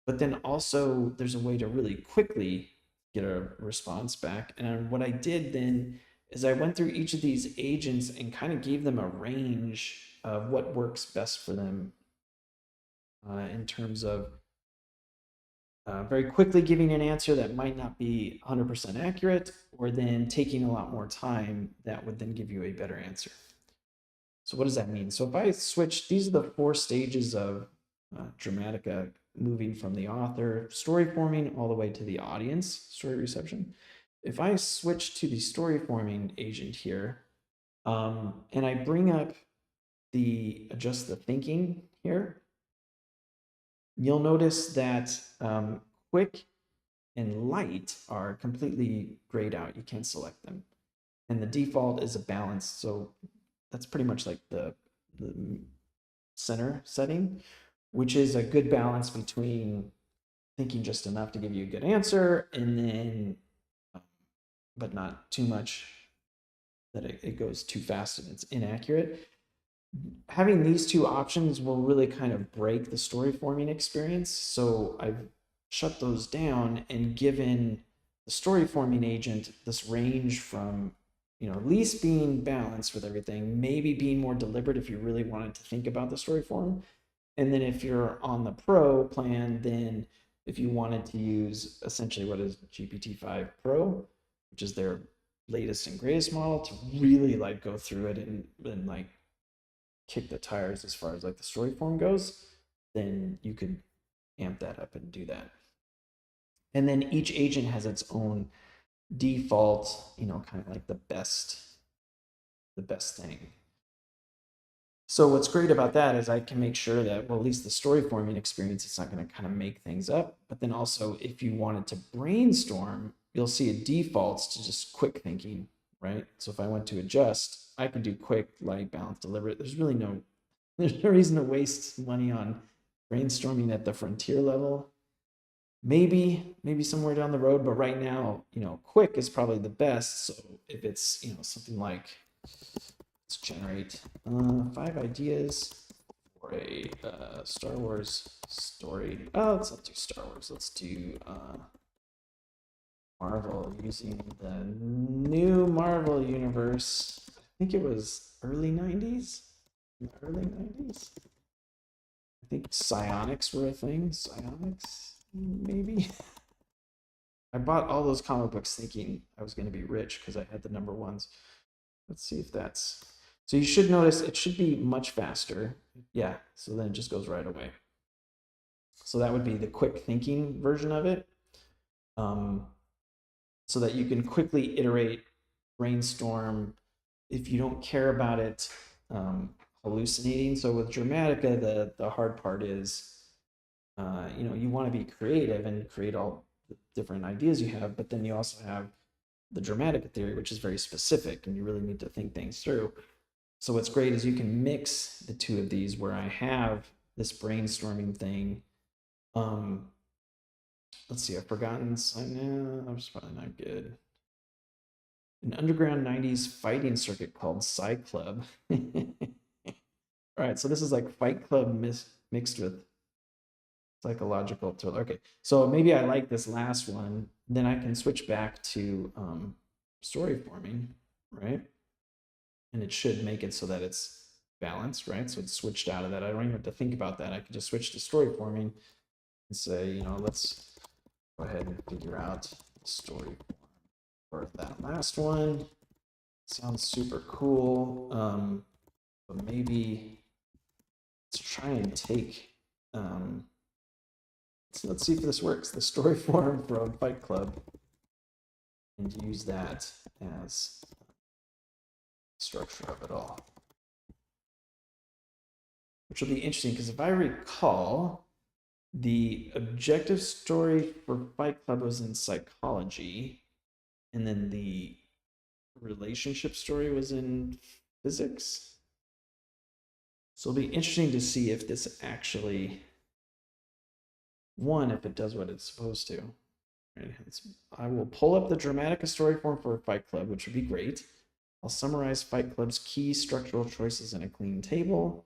S1: But then also there's a way to really quickly get a response back. And what I did then is I went through each of these agents and kind of gave them a range of what works best for them in terms of very quickly giving an answer that might not be 100% accurate, or then taking a lot more time that would then give you a better answer. So what does that mean? So if I switch, these are the 4 stages of Dramatica, moving from the author, story forming, all the way to the audience, story reception. If I switch to the story forming agent here, and I bring up adjust the thinking here, you'll notice that quick and light are completely grayed out. You can't select them. And the default is a balance. So that's pretty much like the center setting, which is a good balance between thinking just enough to give you a good answer, and then, but not too much that it goes too fast and it's inaccurate. Having these two options will really kind of break the story forming experience. So I've shut those down and given the story forming agent this range from, at least being balanced with everything, maybe being more deliberate if you really wanted to think about the story form. And then if you're on the pro plan, then if you wanted to use essentially what is GPT-5 Pro, which is their latest and greatest model, to really like go through it and like kick the tires as far as like the story form goes, then you could amp that up and do that. And then each agent has its own default, kind of like the best thing. So what's great about that is I can make sure that, well, at least the story forming experience, it's not going to kind of make things up. But then also, if you wanted to brainstorm, you'll see it defaults to just quick thinking, right? So if I went to adjust, I can do quick, light, balanced, deliberate. There's no reason to waste money on brainstorming at the frontier level. Maybe somewhere down the road, but right now, quick is probably the best. So if it's, something like, let's generate 5 ideas for a Star Wars story. Oh, let's not do Star Wars. Let's do Marvel, using the new Marvel universe. I think it was early 90s. Early 90s. I think psionics were a thing. Psionics, maybe. I bought all those comic books thinking I was going to be rich because I had the number ones. Let's see if that's... So you should notice it should be much faster. Yeah, so then it just goes right away. So that would be the quick thinking version of it. So that you can quickly iterate, brainstorm. if you don't care about it hallucinating. So with Dramatica, the hard part is, you know, you want to be creative and create all the different ideas you have, but then you also have the Dramatica theory, which is very specific, and you really need to think things through. So what's great is you can mix the two of these, where I have this brainstorming thing. Let's see, I've forgotten. No, that was probably not good. An underground 90s fighting circuit called Psy-Club. All right, so this is like Fight Club mixed with psychological thriller. Okay, so maybe I like this last one. Then I can switch back to story forming, right? And it should make it so that it's balanced, right? So it's switched out of that. I don't even have to think about that. I can just switch to story forming and say, you know, let's go ahead and figure out the story for that last one. Sounds super cool. But maybe let's try and take, let's see if this works. The story form from Fight Club, and use that as structure of it all. Which will be interesting, because if I recall, the objective story for Fight Club was in psychology, and then the relationship story was in physics. So it'll be interesting to see if this actually, one, if it does what it's supposed to. Right? I will pull up the Dramatica story form for Fight Club, which would be great. I'll summarize Fight Club's key structural choices in a clean table,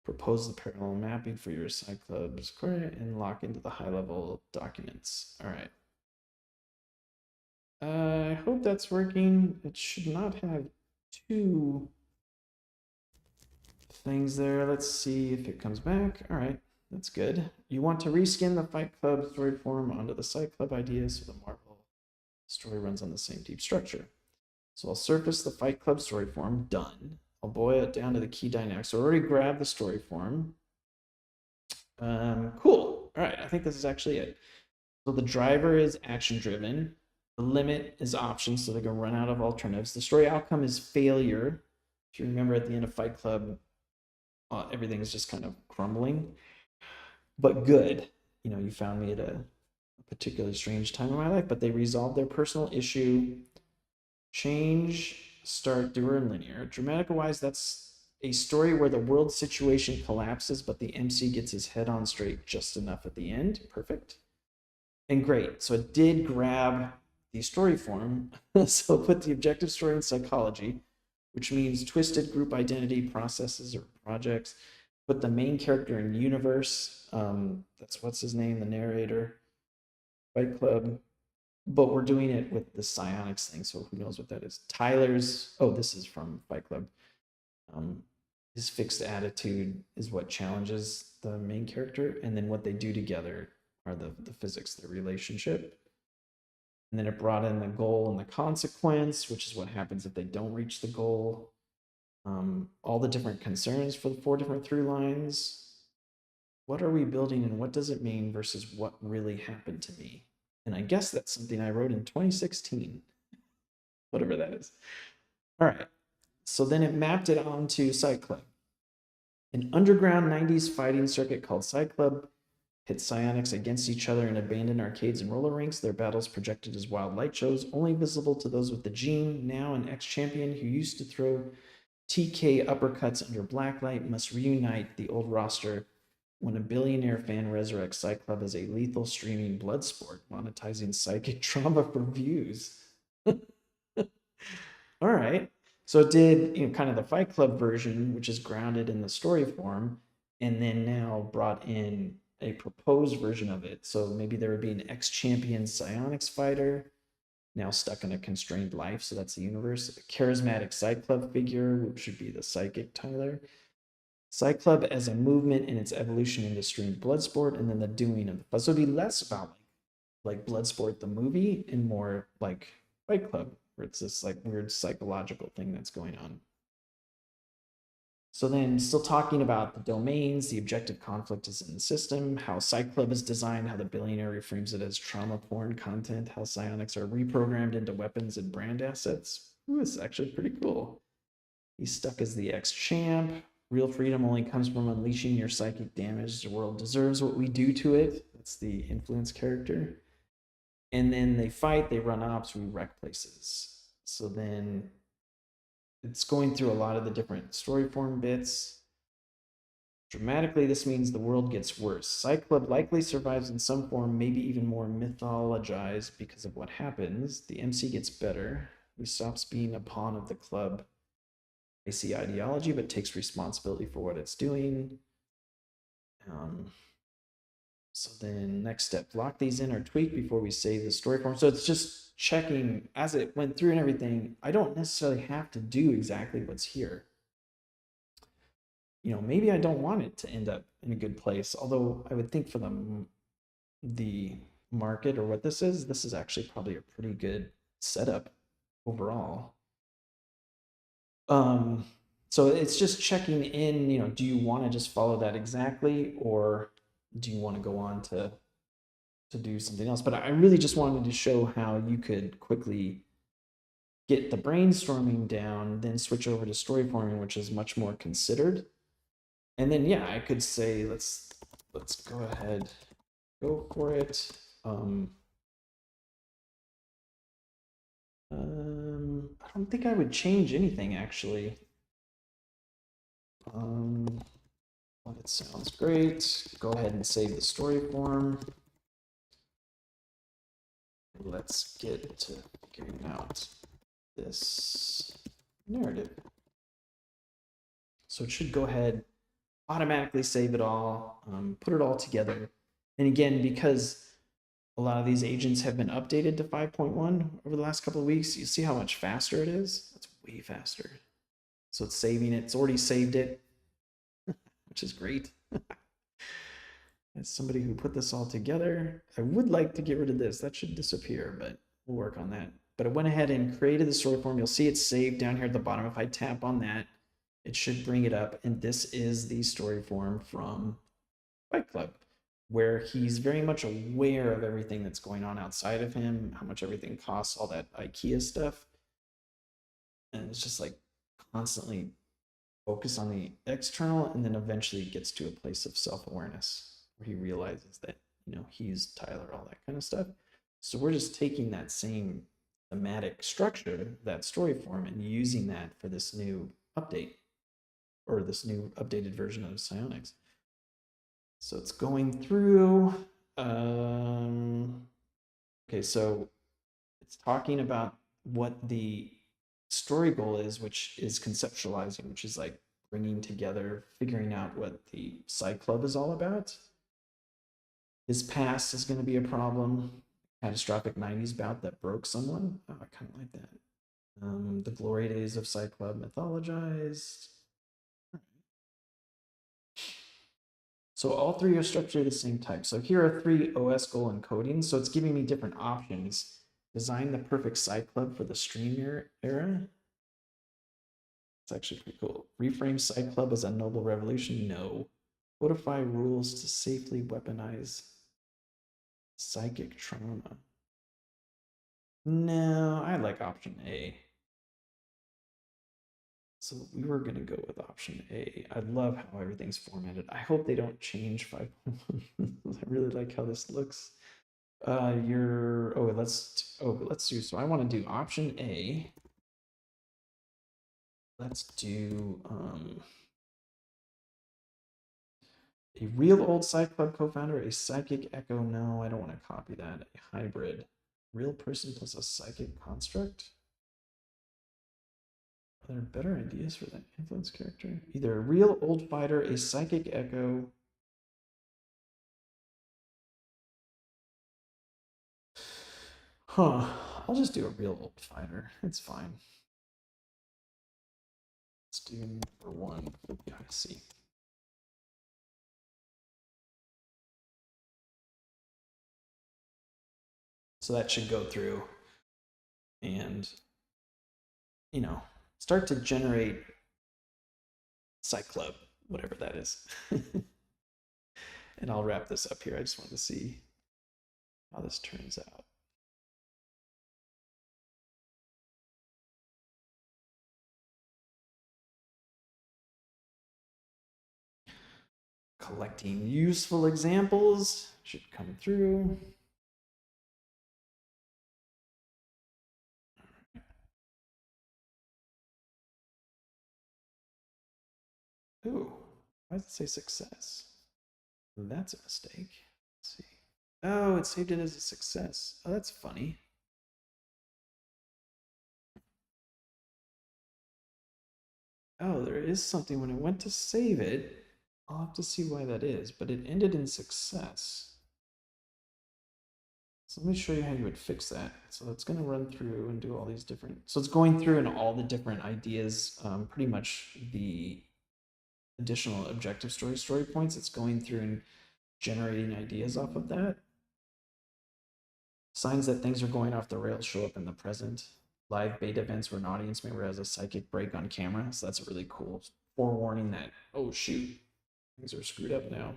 S1: propose the parallel mapping for your Psy-Club's query, and lock into the high-level documents. All right. I hope that's working. It should not have two things there. Let's see if it comes back. All right, that's good. You want to reskin the Fight Club story form onto the Psy-Club idea so the Marvel story runs on the same deep structure. So I'll surface the Fight Club story form, done. I'll boil it down to the key dynamics. So I already grabbed the story form. Cool. All right, I think this is actually it. So the driver is action driven. The limit is options, so they can run out of alternatives. The story outcome is failure. If you remember at the end of Fight Club, everything is just kind of crumbling. But good. You know, you found me at a particularly strange time in my life, but they resolved their personal issue. Change, start, doer, and linear. Dramatica-wise, that's a story where the world situation collapses, but the MC gets his head on straight just enough at the end. Perfect. And great. So it did grab the story form. So put the objective story in psychology, which means twisted group identity processes or projects. Put the main character in universe. That's what's his name, the narrator. Fight Club. But we're doing it with the psionics thing, so who knows what that is. Tyler's, oh, this is from Fight Club. His fixed attitude is what challenges the main character, and then what they do together are the physics, the relationship. And then it brought in the goal and the consequence, which is what happens if they don't reach the goal. All the different concerns for the 4 different through lines. What are we building and what does it mean versus what really happened to me? And I guess that's something I wrote in 2016, whatever that is. All right, so then it mapped it onto Psy-Club. An underground 90s fighting circuit called Psy-Club pit psionics against each other in abandoned arcades and roller rinks. Their battles projected as wild light shows, only visible to those with the gene. Now an ex-champion who used to throw TK uppercuts under blacklight must reunite the old roster when a billionaire fan resurrects Psy-Club as a lethal streaming blood sport, monetizing psychic trauma for views. All right. So it did, you know, kind of the Fight Club version, which is grounded in the story form, and then now brought in a proposed version of it. So maybe there would be an ex-champion psionics fighter, now stuck in a constrained life. So that's the universe. A charismatic Psy-Club figure, which should be the psychic Tyler. Psy-Club as a movement in its evolution into streamed Bloodsport, and then the doing of the. So it'd be less about like Bloodsport the movie and more like Fight Club, where it's this like weird psychological thing that's going on. So then still talking about the domains, the objective conflict is in the system, how Psy-Club is designed, how the billionaire reframes it as trauma porn content, how psionics are reprogrammed into weapons and brand assets. Ooh, this is actually pretty cool. He's stuck as the ex-champ. Real freedom only comes from unleashing your psychic damage. The world deserves what we do to it. That's the influence character. And then they fight, they run ops, we wreck places. So then it's going through a lot of the different story form bits. Dramatically, this means the world gets worse. Psy-Club likely survives in some form, maybe even more mythologized because of what happens. The MC gets better. He stops being a pawn of the club. I see ideology, but takes responsibility for what it's doing. So then next step, lock these in or tweak before we save the story form. So it's just checking as it went through and everything. I don't necessarily have to do exactly what's here. You know, maybe I don't want it to end up in a good place. Although I would think for the market or what this is actually probably a pretty good setup overall. So it's just checking in, you know, do you want to just follow that exactly, or do you want to go on to do something else? But I really just wanted to show how you could quickly get the brainstorming down, then switch over to story forming, which is much more considered. And then, yeah, I could say, let's go ahead, go for it. I don't think I would change anything, actually. But it sounds great. Go ahead and save the story form. Let's get to figuring out this narrative. So it should go ahead, automatically save it all, put it all together. And again, because a lot of these agents have been updated to 5.1 over the last couple of weeks, you see how much faster it is? It's way faster. So it's saving it. It's already saved it, which is great. As somebody who put this all together, I would like to get rid of this. That should disappear, but we'll work on that. But I went ahead and created the story form. You'll see it's saved down here at the bottom. If I tap on that, it should bring it up. And this is the story form from Psy-Club, where he's very much aware of everything that's going on outside of him, how much everything costs, all that IKEA stuff. And it's just like constantly focus on the external, and then eventually gets to a place of self-awareness where he realizes that, you know, he's Tyler, all that kind of stuff. So we're just taking that same thematic structure, that story form, and using that for this new update, or this new updated version of Psyonix. So it's going through. Okay, so it's talking about what the story goal is, which is conceptualizing, which is like bringing together, figuring out what the Psy-Club is all about. His past is going to be a problem. Catastrophic 90s bout that broke someone. Oh, I kind of like that. The glory days of Psy-Club mythologized. So all three are structured the same type. So here are 3 OS goal encodings. So it's giving me different options. Design the perfect Psy-Club for the stream era. It's actually pretty cool. Reframe Psy-Club as a noble revolution? No. Codify rules to safely weaponize psychic trauma? No, I like option A. So we were going to go with option A. I love how everything's formatted. I hope they don't change 5.1. I really like how this looks. Let's do, so I want to do option A. Let's do a real old Psy-Club co-founder, a psychic echo. No, I don't want to copy that. A hybrid. Real person plus a psychic construct. Are there better ideas for that influence character? Either a real old fighter, a psychic echo. Huh. I'll just do a real old fighter. It's fine. Let's do number 1 for the Odyssey. So that should go through and, you know, start to generate Psy-Club, whatever that is. And I'll wrap this up here. I just want to see how this turns out. Collecting useful examples should come through. Ooh, why does it say success? That's a mistake. Let's see. Oh, it saved it as a success. Oh, that's funny. Oh, there is something when it went to save it. I'll have to see why that is, but it ended in success. So let me show you how you would fix that. So it's going to run through and do all these different. So it's going through and all the different ideas, pretty much the additional objective story points. It's going through and generating ideas off of that. Signs that things are going off the rails show up in the present. Live beta events where an audience member has a psychic break on camera. So that's a really cool forewarning that, oh shoot, things are screwed up now.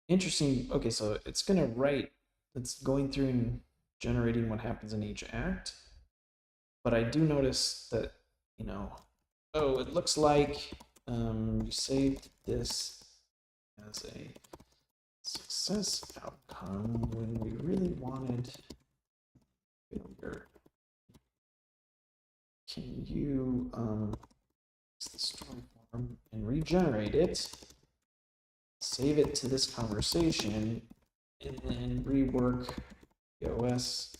S1: Interesting. Okay, so it's going to write, it's going through and generating what happens in each act. But I do notice that, you know, oh, it looks like you saved this as a success outcome when we really wanted failure. Can you use the story form and regenerate it, save it to this conversation, and then rework the OS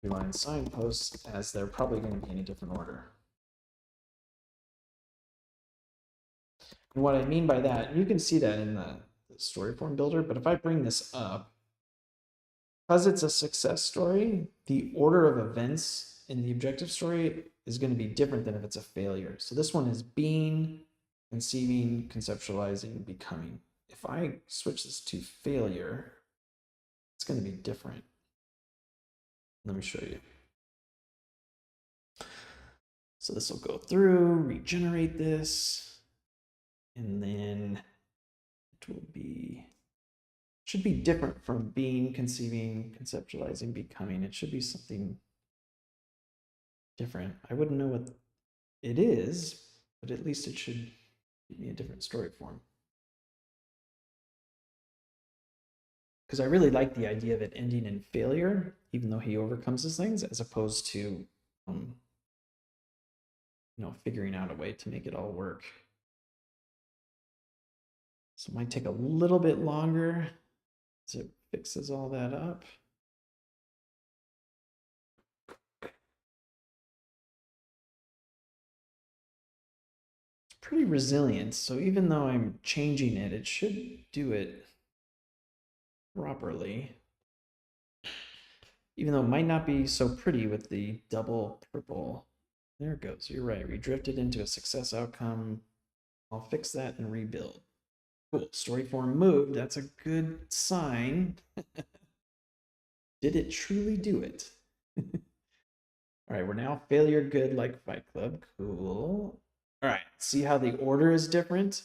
S1: line signposts as they're probably going to be in a different order. And what I mean by that, you can see that in the story form builder, but if I bring this up, because it's a success story, the order of events in the objective story is going to be different than if it's a failure. So this one is being, conceiving, conceptualizing, becoming. If I switch this to failure, it's going to be different. Let me show you. So this will go through, regenerate this, and then it will be, should be different from being, conceiving, conceptualizing, becoming. It should be something different. I wouldn't know what it is, but at least it should give me a different story form. Because I really like the idea of it ending in failure, even though he overcomes his things, as opposed to, you know, figuring out a way to make it all work. So it might take a little bit longer as it fixes all that up. It's pretty resilient, so even though I'm changing it, it should do it properly. Even though it might not be so pretty with the double purple. There it goes. You're right. We drifted into a success outcome. I'll fix that and rebuild. Cool. Story form moved. That's a good sign. Did it truly do it? All right, we're now failure good like Fight Club. Cool. All right, see how the order is different?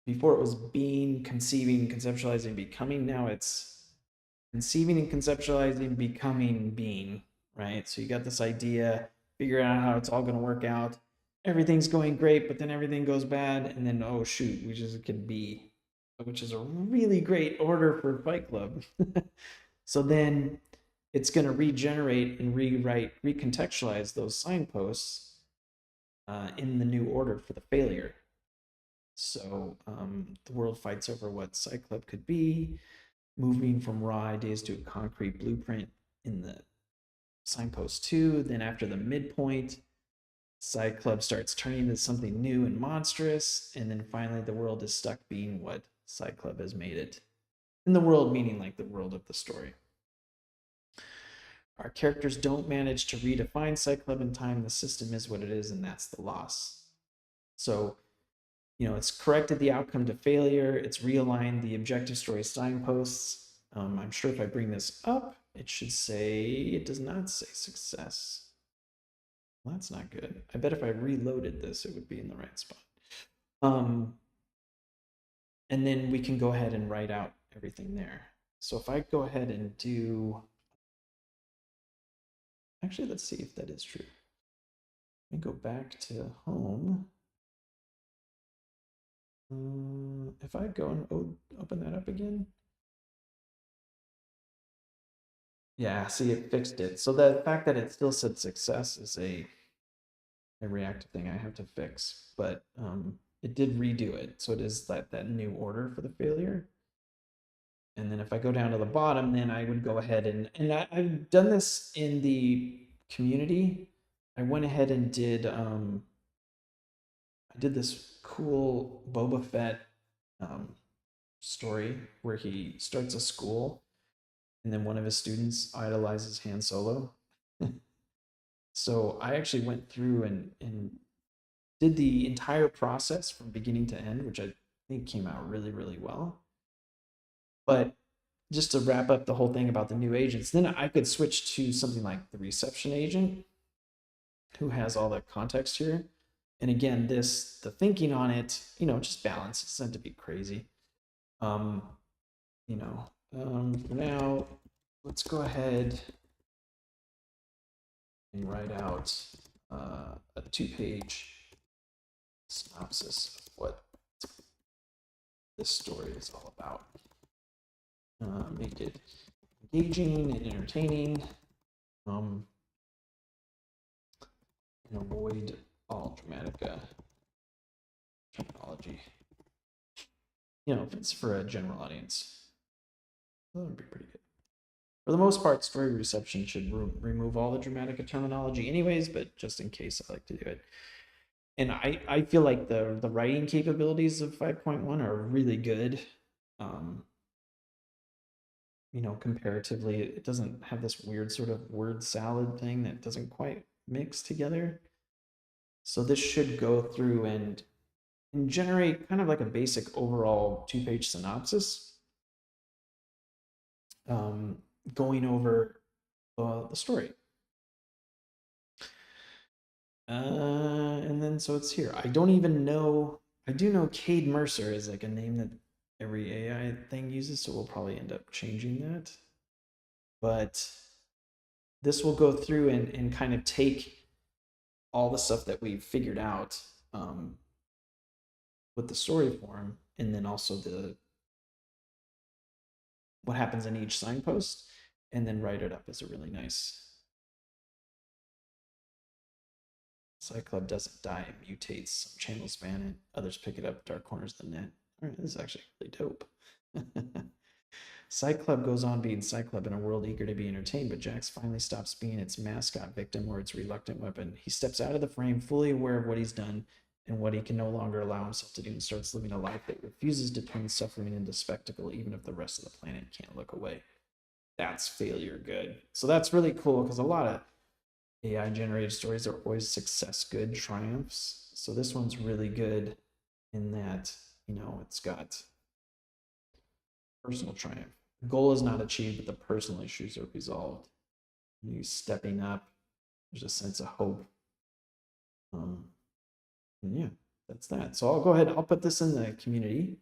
S1: Before it was being, conceiving, conceptualizing, becoming. Now it's conceiving and conceptualizing, becoming, being, right? So you got this idea, figure out how it's all going to work out. Everything's going great, but then everything goes bad, and then, oh shoot, we just can be, which is a really great order for Fight Club. So then it's going to regenerate and rewrite, recontextualize those signposts in the new order for the failure. So the world fights over what Psy-Club could be, moving from raw ideas to a concrete blueprint in the signpost 2. Then after the midpoint, Psy-Club starts turning into something new and monstrous. And then finally, the world is stuck being what Psy-Club has made it. And the world meaning like the world of the story. Our characters don't manage to redefine Psy-Club in time. The system is what it is, and that's the loss. So, you know, it's corrected the outcome to failure. It's realigned the objective story signposts. I'm sure if I bring this up, it should say, it does not say success. Well, that's not good. I bet if I reloaded this, it would be in the right spot. And then we can go ahead and write out everything there. So if I go ahead and do, actually, let's see if that is true. Let me go back to home. If I go and open that up again. Yeah, see, it fixed it. So the fact that it still said success is a reactive thing I have to fix, but it did redo it. So it is that new order for the failure. And then if I go down to the bottom, then I would go ahead and I've done this in the community. I went ahead and did I did this cool Boba Fett story where he starts a school and then one of his students idolizes Han Solo. So I actually went through and did the entire process from beginning to end, which I think came out really, really well. But just to wrap up the whole thing about the new agents, then I could switch to something like the reception agent who has all the context here. And again, the thinking on it, just balance. It's not to be crazy. For now, let's go ahead and write out a 2-page synopsis of what this story is all about. Make it engaging and entertaining. And avoid all Dramatica terminology. If it's for a general audience, that would be pretty good. For the most part, story reception should remove all the Dramatica terminology anyways, but just in case, I like to do it. And I feel like the writing capabilities of 5.1 are really good. Comparatively, it doesn't have this weird sort of word salad thing that doesn't quite mix together. So this should go through and generate kind of like a basic overall 2-page synopsis, going over the story. And then so it's here. I don't even know. I do know Cade Mercer is like a name that every AI thing uses, so we'll probably end up changing that. But this will go through and kind of take all the stuff that we've figured out with the story form, and then also what happens in each signpost, and then write it up as a really nice. Psy-Club doesn't die, it mutates. Some channels ban it, others pick it up, dark corners of the net. All right, this is actually really dope. Psy-Club goes on being Psy-Club in a world eager to be entertained, but Jax finally stops being its mascot victim or its reluctant weapon. He steps out of the frame, fully aware of what he's done and what he can no longer allow himself to do, and starts living a life that refuses to turn suffering into spectacle, even if the rest of the planet can't look away. That's failure good. So that's really cool, because a lot of AI generated stories are always success good triumphs. So this one's really good in that, it's got personal triumph. The goal is not achieved, but the personal issues are resolved. You stepping up, there's a sense of hope. And yeah, that's that. So I'll go ahead, I'll put this in the community.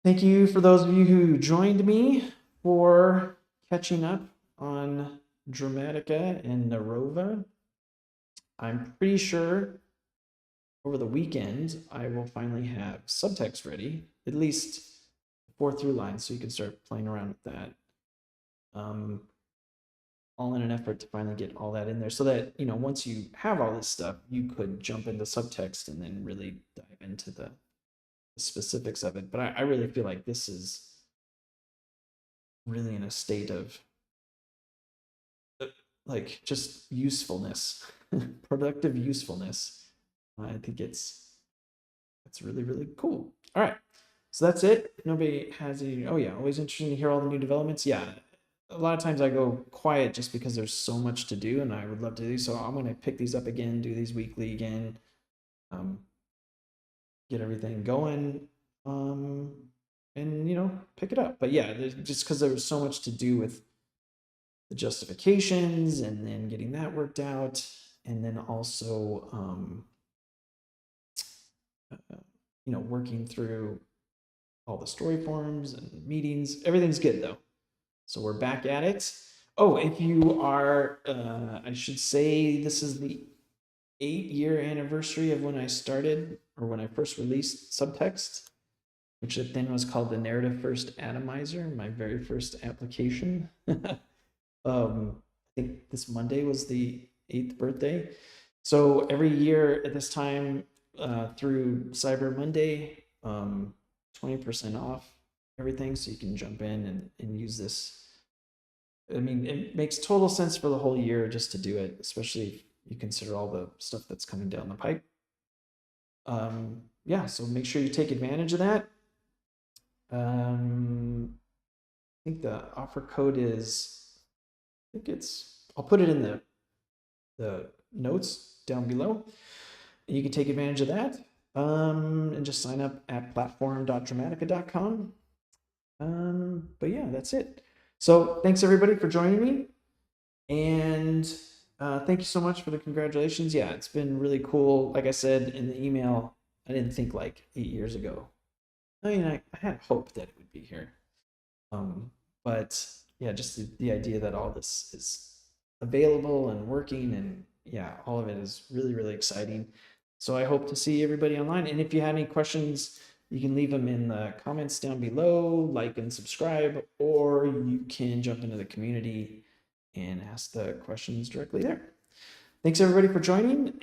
S1: Thank you for those of you who joined me for catching up on Dramatica and Narrova. I'm pretty sure over the weekend I will finally have subtext ready, at least 4 through lines, so you can start playing around with that. All in an effort to finally get all that in there, so that once you have all this stuff, you could jump into subtext and then really dive into the specifics of it. But I really feel like this is really in a state of like just usefulness, productive usefulness. I think it's really, really cool. All right, so that's it. Nobody has any. Oh yeah, always interesting to hear all the new developments. Yeah, a lot of times I go quiet just because there's so much to do, and I would love to do. So I'm gonna pick these up again, do these weekly again, get everything going, and pick it up. But yeah, just because there was so much to do with the justifications and then getting that worked out, and then also working through all the story forms and meetings. Everything's good though, so we're back at it. Oh, if you are I should say this is the 8-year anniversary of when I started, or when I first released Subtxt, which then was called the Narrative First Atomizer, my very first application. I think this Monday was the 8th birthday. So every year at this time, through Cyber Monday, 20% off everything, so you can jump in and use this. I mean, it makes total sense for the whole year just to do it, especially if you consider all the stuff that's coming down the pipe. Yeah, so make sure you take advantage of that. I think the offer code is, I think it's, I'll put it in the notes down below. And you can take advantage of that, and just sign up at platform.dramatica.com. But yeah, that's it. So thanks everybody for joining me. And thank you so much for the congratulations. Yeah, it's been really cool. Like I said in the email, I didn't think like 8 years ago. I mean, I had hope that it would be here. But yeah, just the idea that all this is available and working, and yeah, all of it is really, really exciting. So I hope to see everybody online. And if you have any questions, you can leave them in the comments down below, like and subscribe, or you can jump into the community and ask the questions directly there. Thanks everybody for joining.